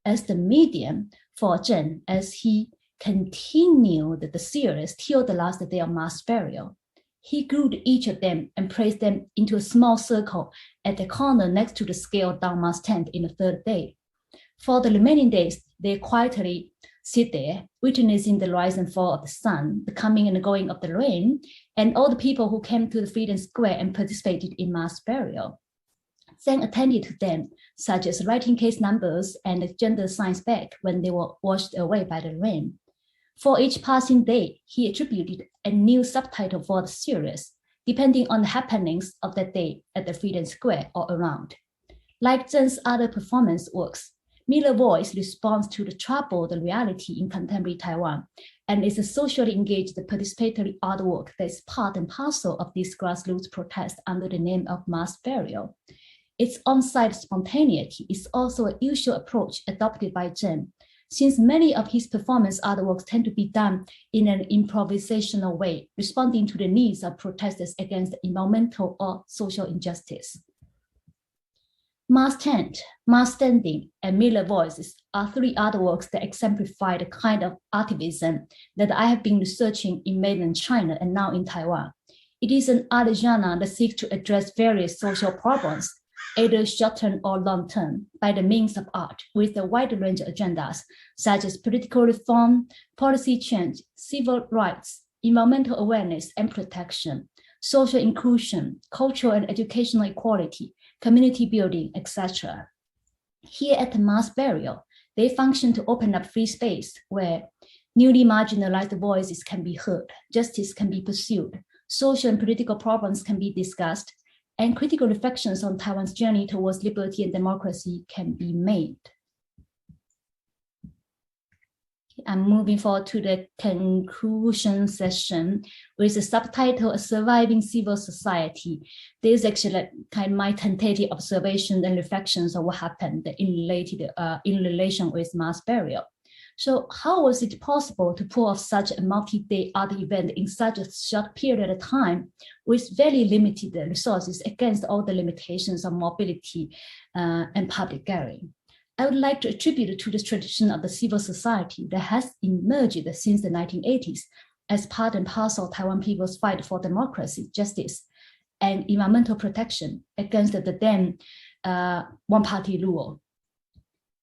as the medium for Zheng as he continued the series till the last day of mass burial. He grouped each of them and placed them into a small circle at the corner next to the scaled-down mass tent in the 3rd day. For the remaining days, they quietly sit there, witnessing the rise and fall of the sun, the coming and going of the rain, and all the people who came to the Freedom Square and participated in mass burial. Zhang attended to them, such as writing case numbers and gender signs back when they were washed away by the rain. For each passing day, he attributed a new subtitle for the series, depending on the happenings of that day at the Freedom Square or around. Like Zheng's other performance works, Miller's voice responds to the troubled reality in contemporary Taiwan and is a socially engaged participatory artwork that is part and parcel of this grassroots protest under the name of mass burial. Its on-site spontaneity is also a usual approach adopted by Zheng, since many of his performance artworks tend to be done in an improvisational way, responding to the needs of protesters against environmental or social injustice. Mass tent, mass standing, and Miller voices are 3 artworks that exemplify the kind of artivism that I have been researching in mainland China and now in Taiwan. It is an art genre that seeks to address various social problems, either short-term or long-term, by the means of art, with a wide range of agendas, such as political reform, policy change, civil rights, environmental awareness and protection, social inclusion, cultural and educational equality, community building, etc. Here at the mass burial, they function to open up free space where newly marginalized voices can be heard, justice can be pursued, social and political problems can be discussed, and critical reflections on Taiwan's journey towards liberty and democracy can be made. I'm moving forward to the conclusion session with the subtitle, A Surviving Civil Society. This is actually kind of my tentative observations and reflections of what happened in relation with mass burial. So how was it possible to pull off such a multi-day art event in such a short period of time with very limited resources against all the limitations of mobility and public gathering? I would like to attribute it to the tradition of the civil society that has emerged since the 1980s as part and parcel of Taiwan people's fight for democracy, justice, and environmental protection against the then one-party rule.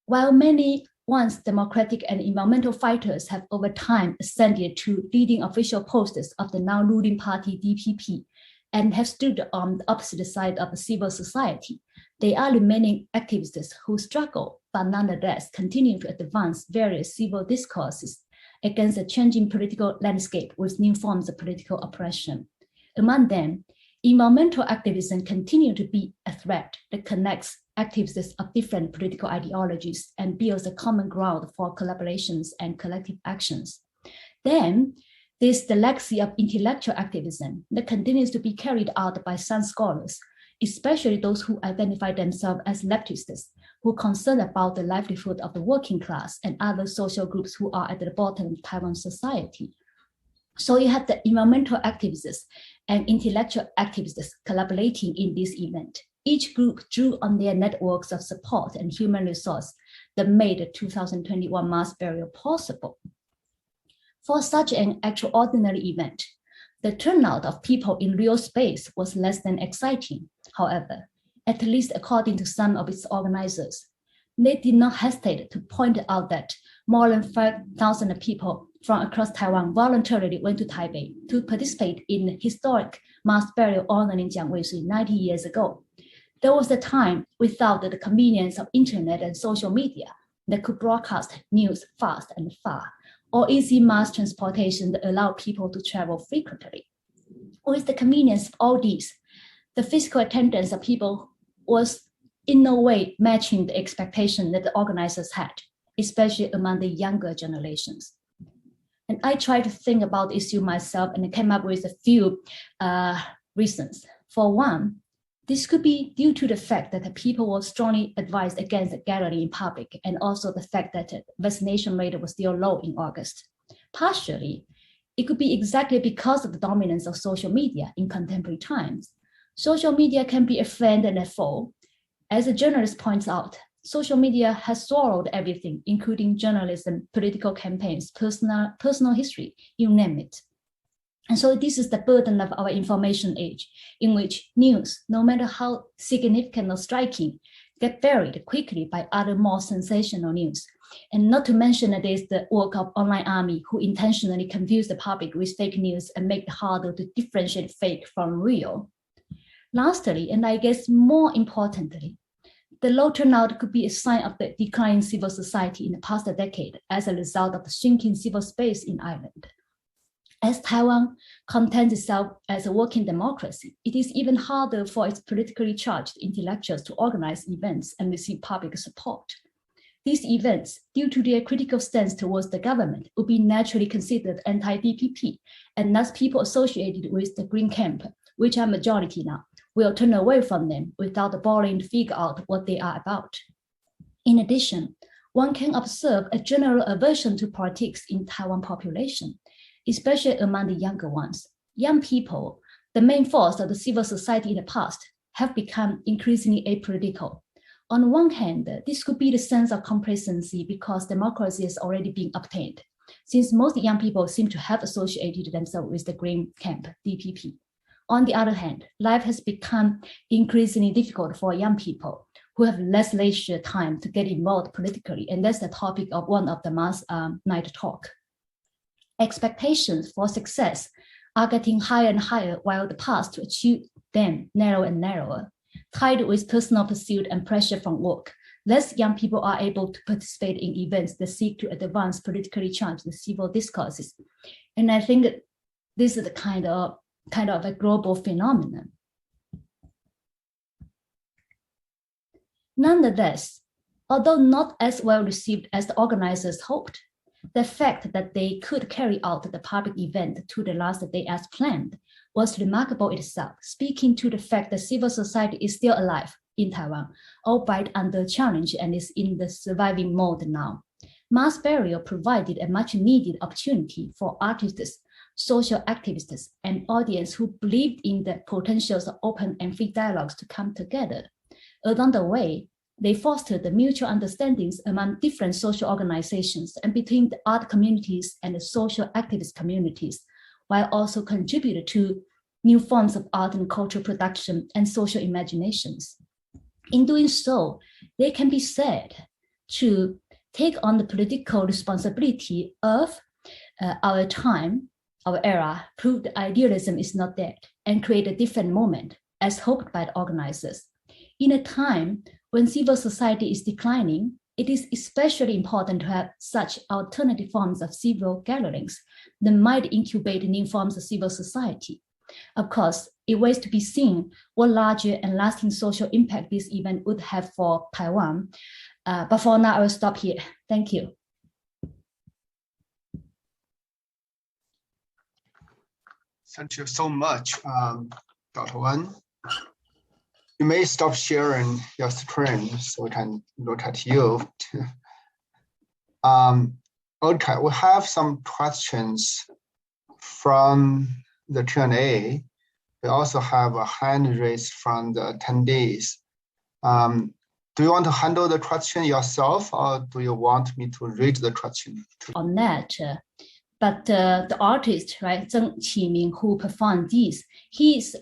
While many once democratic and environmental fighters have over time ascended to leading official posts of the now ruling party DPP and have stood on the opposite side of the civil society, they are remaining activists who struggle, but nonetheless continue to advance various civil discourses against the changing political landscape with new forms of political oppression. Among them, environmental activism continues to be a thread that connects activists of different political ideologies and builds a common ground for collaborations and collective actions. Then, there's the legacy of intellectual activism that continues to be carried out by some scholars, especially those who identify themselves as leftists, who are concerned about the livelihood of the working class and other social groups who are at the bottom of Taiwan society. So you have the environmental activists and intellectual activists collaborating in this event. Each group drew on their networks of support and human resource that made the 2021 mass burial possible. For such an extraordinary event, the turnout of people in real space was less than exciting. However, at least according to some of its organizers, they did not hesitate to point out that more than 5,000 people from across Taiwan voluntarily went to Taipei to participate in the historic mass burial honoring Jiang Weishui 90 years ago. There was a time without the convenience of internet and social media that could broadcast news fast and far, or easy mass transportation that allowed people to travel frequently. With the convenience of all these, the physical attendance of people was in no way matching the expectation that the organizers had, especially among the younger generations. And I tried to think about the issue myself and came up with a few reasons. For one, this could be due to the fact that the people were strongly advised against gathering in public, and also the fact that the vaccination rate was still low in August. Partially, it could be exactly because of the dominance of social media in contemporary times. Social media can be a friend and a foe. As a journalist points out, social media has swallowed everything, including journalism, political campaigns, personal history, you name it. And so this is the burden of our information age, in which news, no matter how significant or striking, get buried quickly by other more sensational news. And not to mention that there's the work of online army who intentionally confuse the public with fake news and make it harder to differentiate fake from real. Lastly, and I guess more importantly, the low turnout could be a sign of the declining civil society in the past decade as a result of the shrinking civil space in Ireland. As Taiwan contends itself as a working democracy, it is even harder for its politically charged intellectuals to organize events and receive public support. These events, due to their critical stance towards the government, would be naturally considered anti-DPP, and thus people associated with the Green Camp, which are majority now, will turn away from them without bothering to figure out what they are about. In addition, one can observe a general aversion to politics in Taiwan population, especially among the younger ones. Young people, the main force of the civil society in the past, have become increasingly apolitical. On one hand, this could be the sense of complacency because democracy has already been obtained, since most young people seem to have associated themselves with the Green Camp, DPP. On the other hand, life has become increasingly difficult for young people who have less leisure time to get involved politically, and that's the topic of one of the mass night talk. Expectations for success are getting higher and higher, while the path to achieve them narrower and narrower. Tied with personal pursuit and pressure from work, less young people are able to participate in events that seek to advance politically charged civil discourses. And I think this is the kind of a global phenomenon. Nonetheless, although not as well received as the organizers hoped, the fact that they could carry out the public event to the last day as planned was remarkable itself, speaking to the fact that civil society is still alive in Taiwan, albeit under challenge and is in the surviving mode now. Mass burial provided a much needed opportunity for artists, social activists, and audience who believed in the potentials of open and free dialogues to come together. Along the way, they fostered the mutual understandings among different social organizations and between the art communities and the social activist communities, while also contributed to new forms of art and cultural production and social imaginations. In doing so, they can be said to take on the political responsibility of our time, our era, prove that idealism is not dead, and create a different moment as hoped by the organizers. In a time when civil society is declining, it is especially important to have such alternative forms of civil gatherings that might incubate new forms of civil society. Of course, it waits to be seen what larger and lasting social impact this event would have for Taiwan. But for now, I will stop here. Thank you. Thank you so much, Dr. Wang. You may stop sharing your screen so we can look at you. Okay, we have some questions from the Q&A. We also have a hand raised from the attendees. Do you want to handle the question yourself, or do you want me to read the question? On that, but the artist, right, Zheng Qiming, who performed this, he's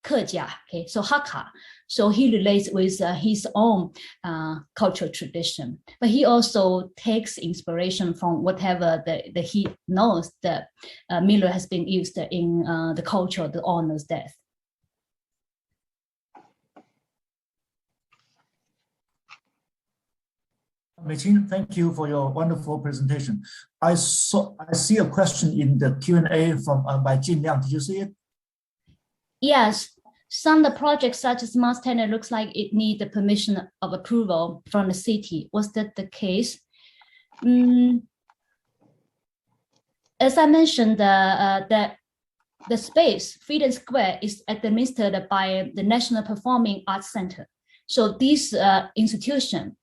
Kejia, okay, so Hakka. So he relates with his own cultural tradition, but he also takes inspiration from whatever that he knows that Miller has been used in the culture that honors death. Mei-Qin, thank you for your wonderful presentation. I see a question in the Q&A from by Jin Liang. Did you see it? Yes, some of the projects such as Mars Tenor looks like it needs the permission of approval from the city. Was that the case? As I mentioned, the space, Freedom Square, is administered by the National Performing Arts Center. So this institution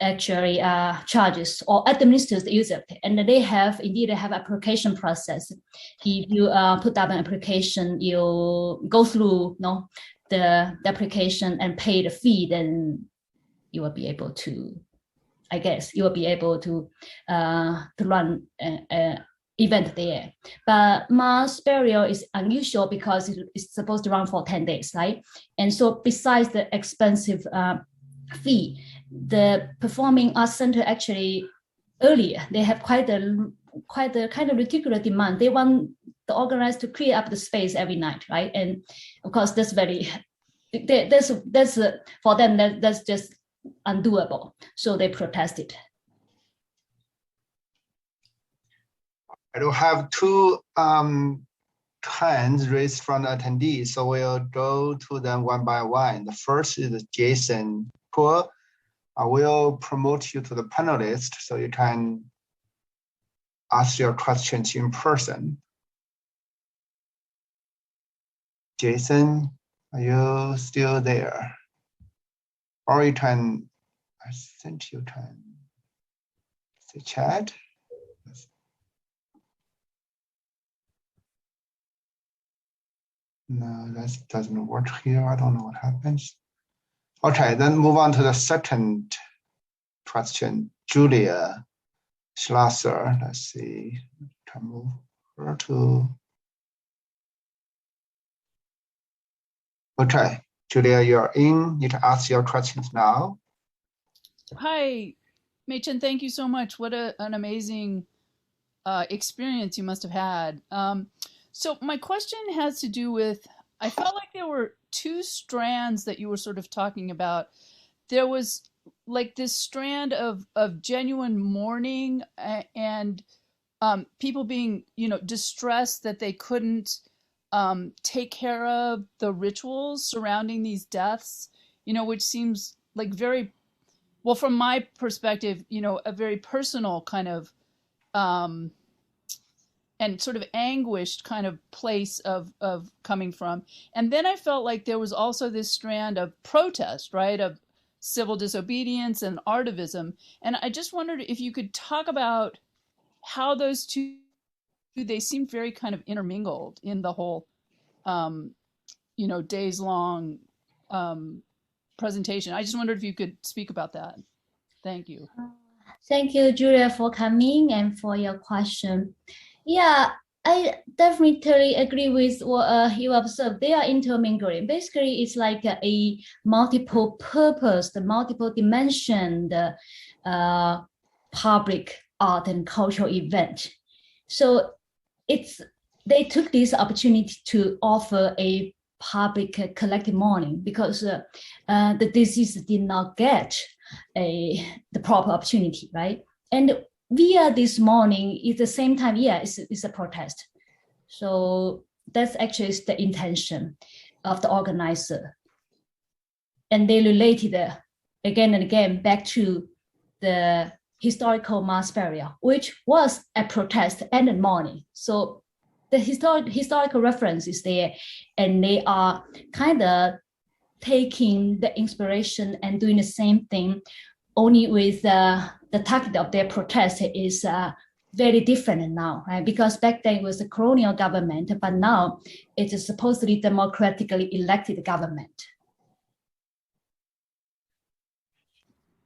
actually charges or administers the use of it, and they have application process. If you put up an application, you go through the application and pay the fee, then you will be able to, I guess, run an event there. But mass burial is unusual because it's supposed to run for 10 days, right? And so besides the expensive fee, the Performing Arts Center actually earlier, they have quite a kind of ridiculous demand. They want the organizers to clear up the space every night, right? And of course, that's for them that's just undoable. So they protested. I do have two hands raised from the attendees, so we'll go to them one by one. The first is Jason Poor. I will promote you to the panelist so you can ask your questions in person. Jason, are you still there? Or you can, I think you can say chat. No, that doesn't work here. I don't know what happens. Okay, then move on to the second question. Julia Schlasser. Let's see. Can move her to. Okay, Julia, you're in. You can ask your questions now. Hi, Mei-Qin, thank you so much. What an amazing experience you must have had. So my question has to do with, I felt like there were two strands that you were sort of talking about. There was like this strand of genuine mourning and people being, distressed that they couldn't take care of the rituals surrounding these deaths, which seems like very, well, from my perspective, a very personal kind of and sort of anguished kind of place of coming from. And then I felt like there was also this strand of protest, right, of civil disobedience and artivism. And I just wondered if you could talk about how those two, they seemed very kind of intermingled in the whole, days-long presentation. I just wondered if you could speak about that. Thank you. Thank you, Julia, for coming and for your question. Yeah, I definitely agree with what you observed. They are intermingling. Basically, it's like a multiple purpose, the multiple dimension, public art and cultural event. So they took this opportunity to offer a public collective mourning because the disease did not get the proper opportunity, right? And via this mourning, at the same time, it's a protest. So that's actually the intention of the organizer. And they related again and again back to the historical mass burial, which was a protest and a mourning. So the historical reference is there, and they are kind of taking the inspiration and doing the same thing, only with the target of their protest is very different now, right? Because back then it was a colonial government, but now it is supposedly democratically elected government.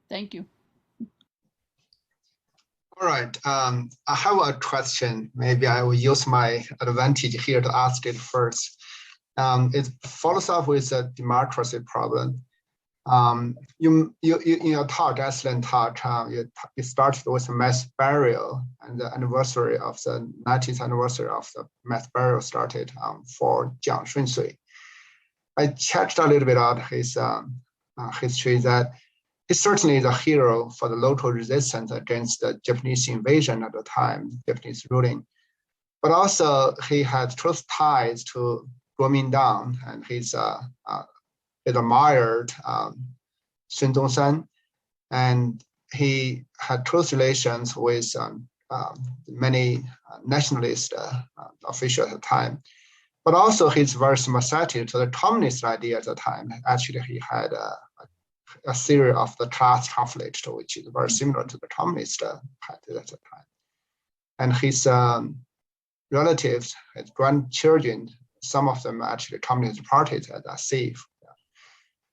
Thank you. All right, I have a question. Maybe I will use my advantage here to ask it first. It follows up with the democracy problem. You in your talk, excellent talk, you started with mass burial, and the anniversary of the 90th anniversary of the mass burial started for Jiang Shunsui. I checked a little bit out his history, that he's certainly the hero for the local resistance against the Japanese invasion at the time, Japanese ruling. But also he had close ties to Kuomintang, and he's admired Sun Dongsan, and he had close relations with many nationalist officials at the time. But also he's very sympathetic to the communist idea at the time. Actually, he had a theory of the class conflict, which is very similar to the communist party at the time. And his relatives, his grandchildren, some of them actually communist parties are safe.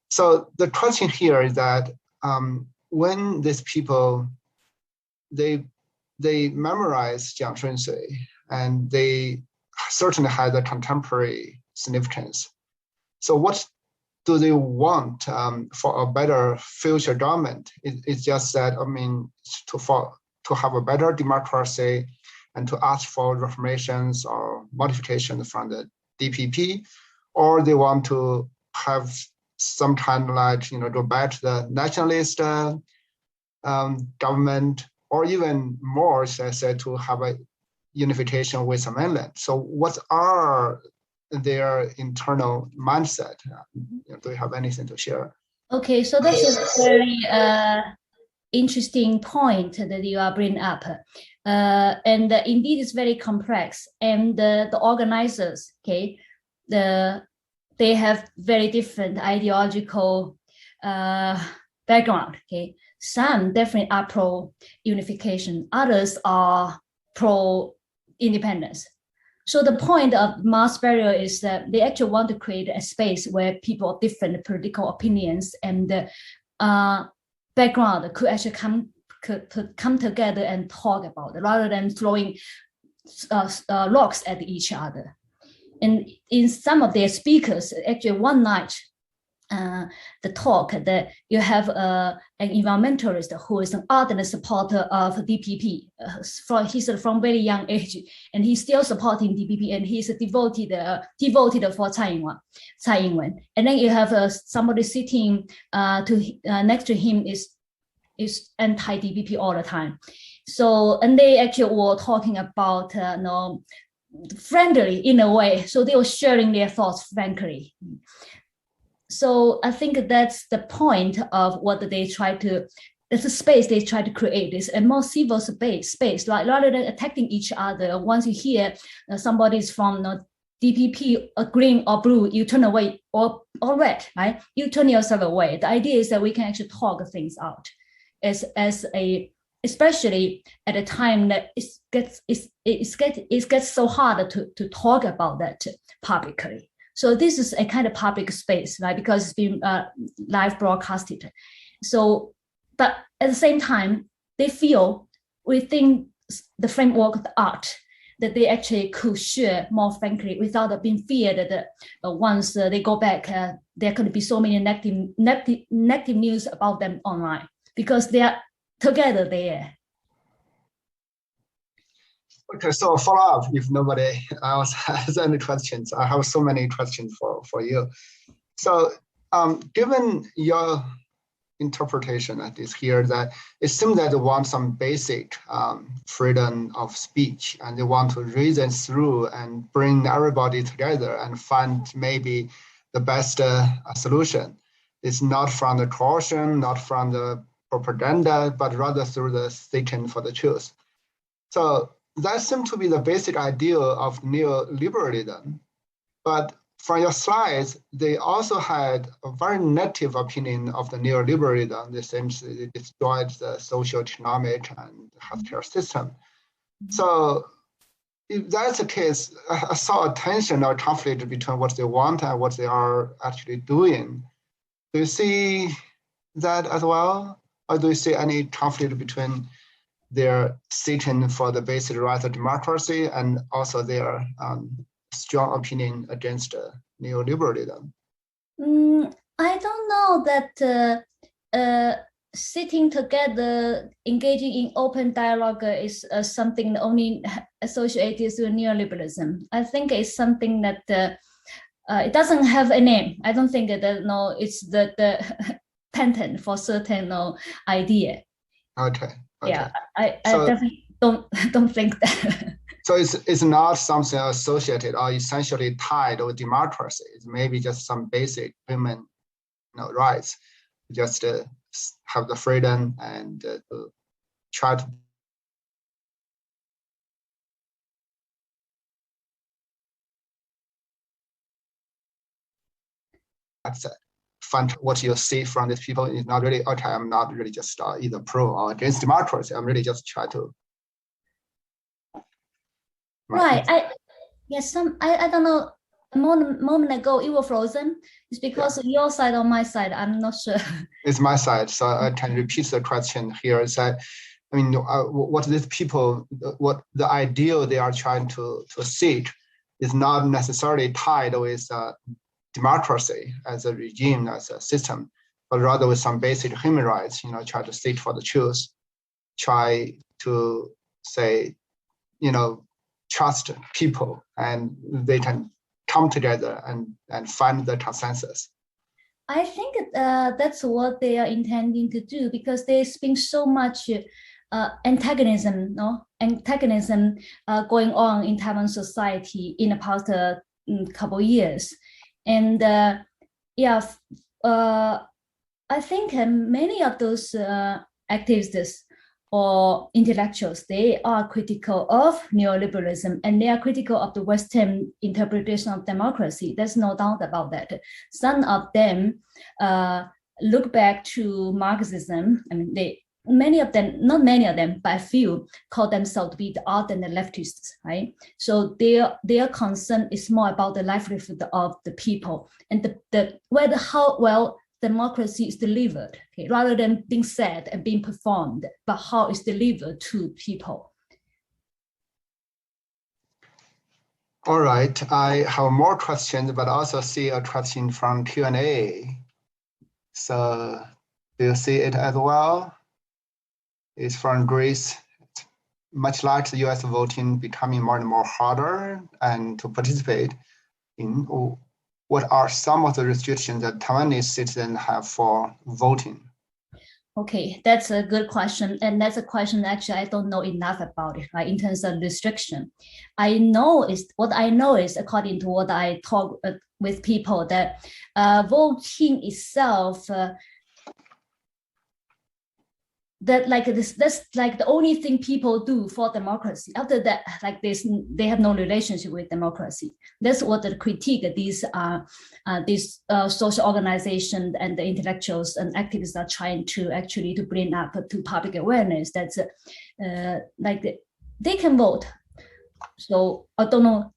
So the question here is that when these people, they memorize Jiang Shunsui, and they certainly have a contemporary significance. So what do they want for a better future government? It's just that, I mean, to have a better democracy and to ask for reformations or modifications from the DPP, or they want to have some kind of like, go back to the nationalist government, or even more, as I said, to have a unification with the mainland. So what are their internal mindset? Do you have anything to share? Okay, so that's a very interesting point that you are bringing up. And indeed, it's very complex. And the organizers, okay, they have very different ideological background, okay. Some definitely are pro-unification, others are pro-independence. So the point of mass burial is that they actually want to create a space where people of different political opinions and background could actually come together and talk about it, rather than throwing rocks at each other. And in some of their speakers, actually one night, the talk that you have an environmentalist who is an ardent supporter of DPP. He's from very young age, and he's still supporting DPP, and he's devoted for Tsai Ing-wen. And then you have somebody sitting next to him is anti-DPP all the time. So, and they actually were talking about friendly in a way. So they were sharing their thoughts frankly. So I think that's the point of what they try to, it's a space they try to create, is a more civil space, like rather than attacking each other. Once you hear somebody's from DPP, green or blue, you turn away, or red, right? You turn yourself away. The idea is that we can actually talk things out especially at a time that it gets so hard to talk about that publicly. So this is a kind of public space, right? Because it's been live broadcasted. So, but at the same time, they feel within the framework of the art, that they actually could share more frankly without being feared that once they go back, there could be so many negative news about them online because they are together there. Okay, so follow up if nobody else has any questions. I have so many questions for you. So given your interpretation at this here, that it seems that they want some basic freedom of speech, and they want to reason through and bring everybody together and find maybe the best solution. It's not from the coercion, not from the propaganda, but rather through the seeking for the truth. So that seems to be the basic idea of neoliberalism. But from your slides, they also had a very negative opinion of the neoliberalism. They seem to destroyed the social, economic, and healthcare system. So if that's the case, I saw a tension or conflict between what they want and what they are actually doing. Do you see that as well? Or do you see any conflict between their seeking for the basic right of democracy and also their strong opinion against neoliberalism? I don't know that sitting together, engaging in open dialogue is something only associated with neoliberalism. I think it's something that it doesn't have a name. I don't think that it's the patent for certain idea. Okay. Yeah, I definitely don't think that. So it's not something associated or essentially tied with democracy. It's maybe just some basic human rights, just have the freedom and try to find what you see from these people is not really, okay, I'm not really just either pro or against democracy. I'm really just try to. Right. I don't know. A moment ago, you were frozen. It's because of your side or my side. I'm not sure. It's my side. So I can repeat the question here. Is that, I mean, what these people, what the ideal they are trying to seek is not necessarily tied with democracy as a regime, as a system, but rather with some basic human rights, try to seek for the truth, try to say, trust people and they can come together and find the consensus. I think that's what they are intending to do because there's been so much antagonism going on in Taiwan society in the past couple of years. And I think many of those activists or intellectuals, they are critical of neoliberalism and they are critical of the Western interpretation of democracy. There's no doubt about that. Some of them look back to Marxism. I mean, many of them, not many of them, but a few call themselves to be the ardent leftists, right? So their concern is more about the livelihood of the people and how well democracy is delivered, okay, rather than being said and being performed, but how it's delivered to people. All right, I have more questions, but also see a question from Q&A. So do you see it as well? It's from Greece. Much like the US voting becoming more and more harder and to participate in, what are some of the restrictions that Taiwanese citizens have for voting? Okay, that's a good question. And that's a question actually I don't know enough about it, right? In terms of restriction. What I know is according to what I talk with people that voting itself, that's like the only thing people do for democracy. After that, like this, they have no relationship with democracy. That's what the critique these social organizations and the intellectuals and activists are trying to actually to bring up to public awareness. That's they can vote. So I don't know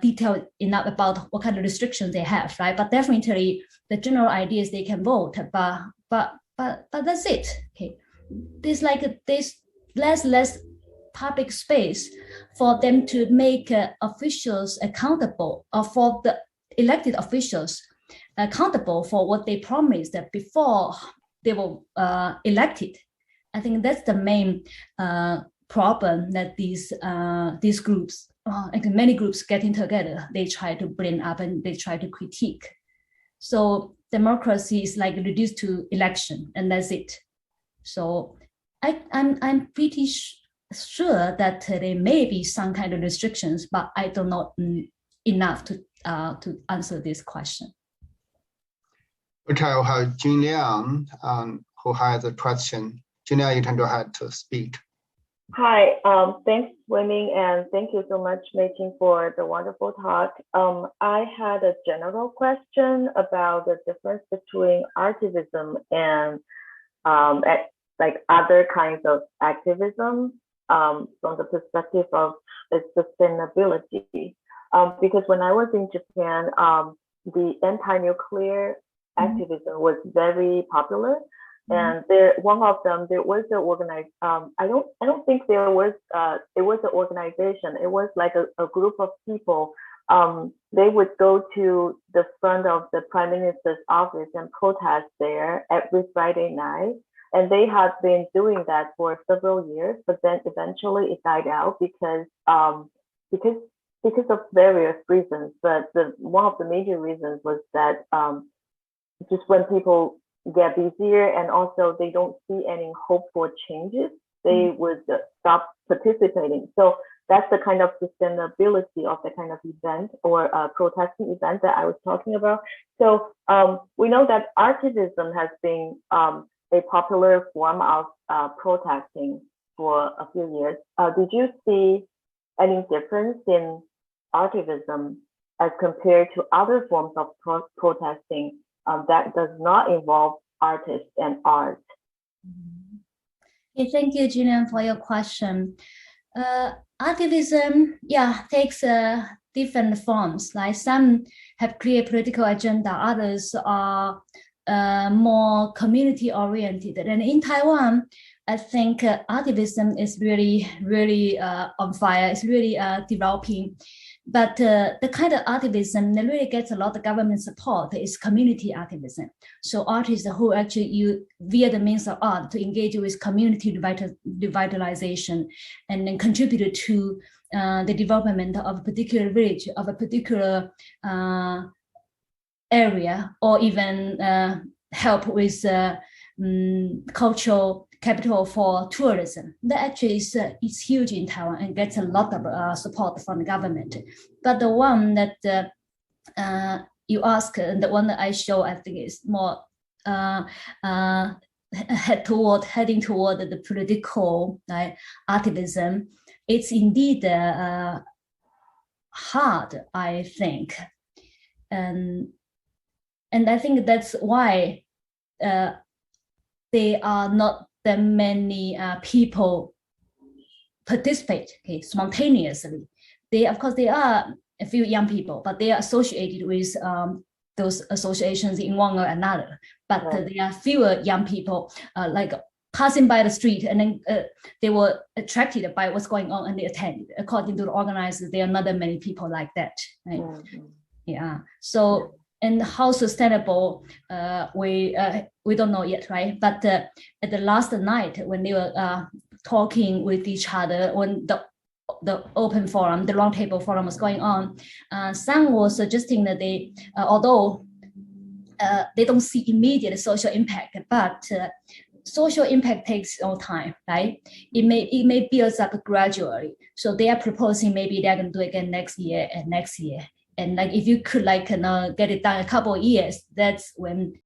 detail enough about what kind of restrictions they have, right? But definitely the general idea is they can vote, but that's it. Okay. There's less public space for them to make officials accountable, or for the elected officials accountable for what they promised before they were elected. I think that's the main problem that these groups, many groups getting together, they try to bring up and they try to critique. So democracy is like reduced to election, and that's it. So I'm pretty sure that there may be some kind of restrictions, but I don't know enough to answer this question. Okay, I'll have Jun Liang, who has a question. Jun Liang, you can go ahead to speak. Hi, thanks, Wei-Ming, and thank you so much, Mei-Qing, for the wonderful talk. I had a general question about the difference between artivism and like other kinds of activism from the perspective of its sustainability. Because when I was in Japan, the anti-nuclear activism was very popular. And one of them, there was an organized. I don't think there was. It was an organization. It was like a group of people. They would go to the front of the Prime Minister's office and protest there every Friday night. And they have been doing that for several years. But then eventually it died out because of various reasons. But one of the major reasons was that just when people get busier and also they don't see any hope for changes, they would stop participating. So that's the kind of sustainability of the kind of event or protesting event that I was talking about. So we know that artivism has been a popular form of protesting for a few years. Did you see any difference in artivism as compared to other forms of protesting that does not involve artists and art? Okay, thank you, Julian, for your question. Activism, takes different forms. Like some have clear political agenda, others are more community oriented. And in Taiwan, I think activism is really on fire. It's really developing. But the kind of activism that really gets a lot of government support is community activism. So artists who actually use via the means of art to engage with community revitalization and then contribute to the development of a particular village, of a particular area, or even help with cultural capital for tourism. That actually is huge in Taiwan and gets a lot of support from the government. But the one that you ask, and the one that I show, I think is more heading toward the political activism. It's indeed hard, I think, and I think that's why there are not that many people participate spontaneously. Of course, there are a few young people, but they are associated with those associations in one or another. But there are fewer young people like passing by the street, and then they were attracted by what's going on and they attend. According to the organizers, there are not that many people like that. Right? Yeah. So. And how sustainable we don't know yet, right? But at the last night when they were talking with each other, when the open forum, the roundtable forum was going on, some was suggesting that they, although they don't see immediate social impact, but social impact takes no time, right? It may build up gradually. So they are proposing maybe they're going to do it again next year and next year. And like if you could get it done a couple of years, that's when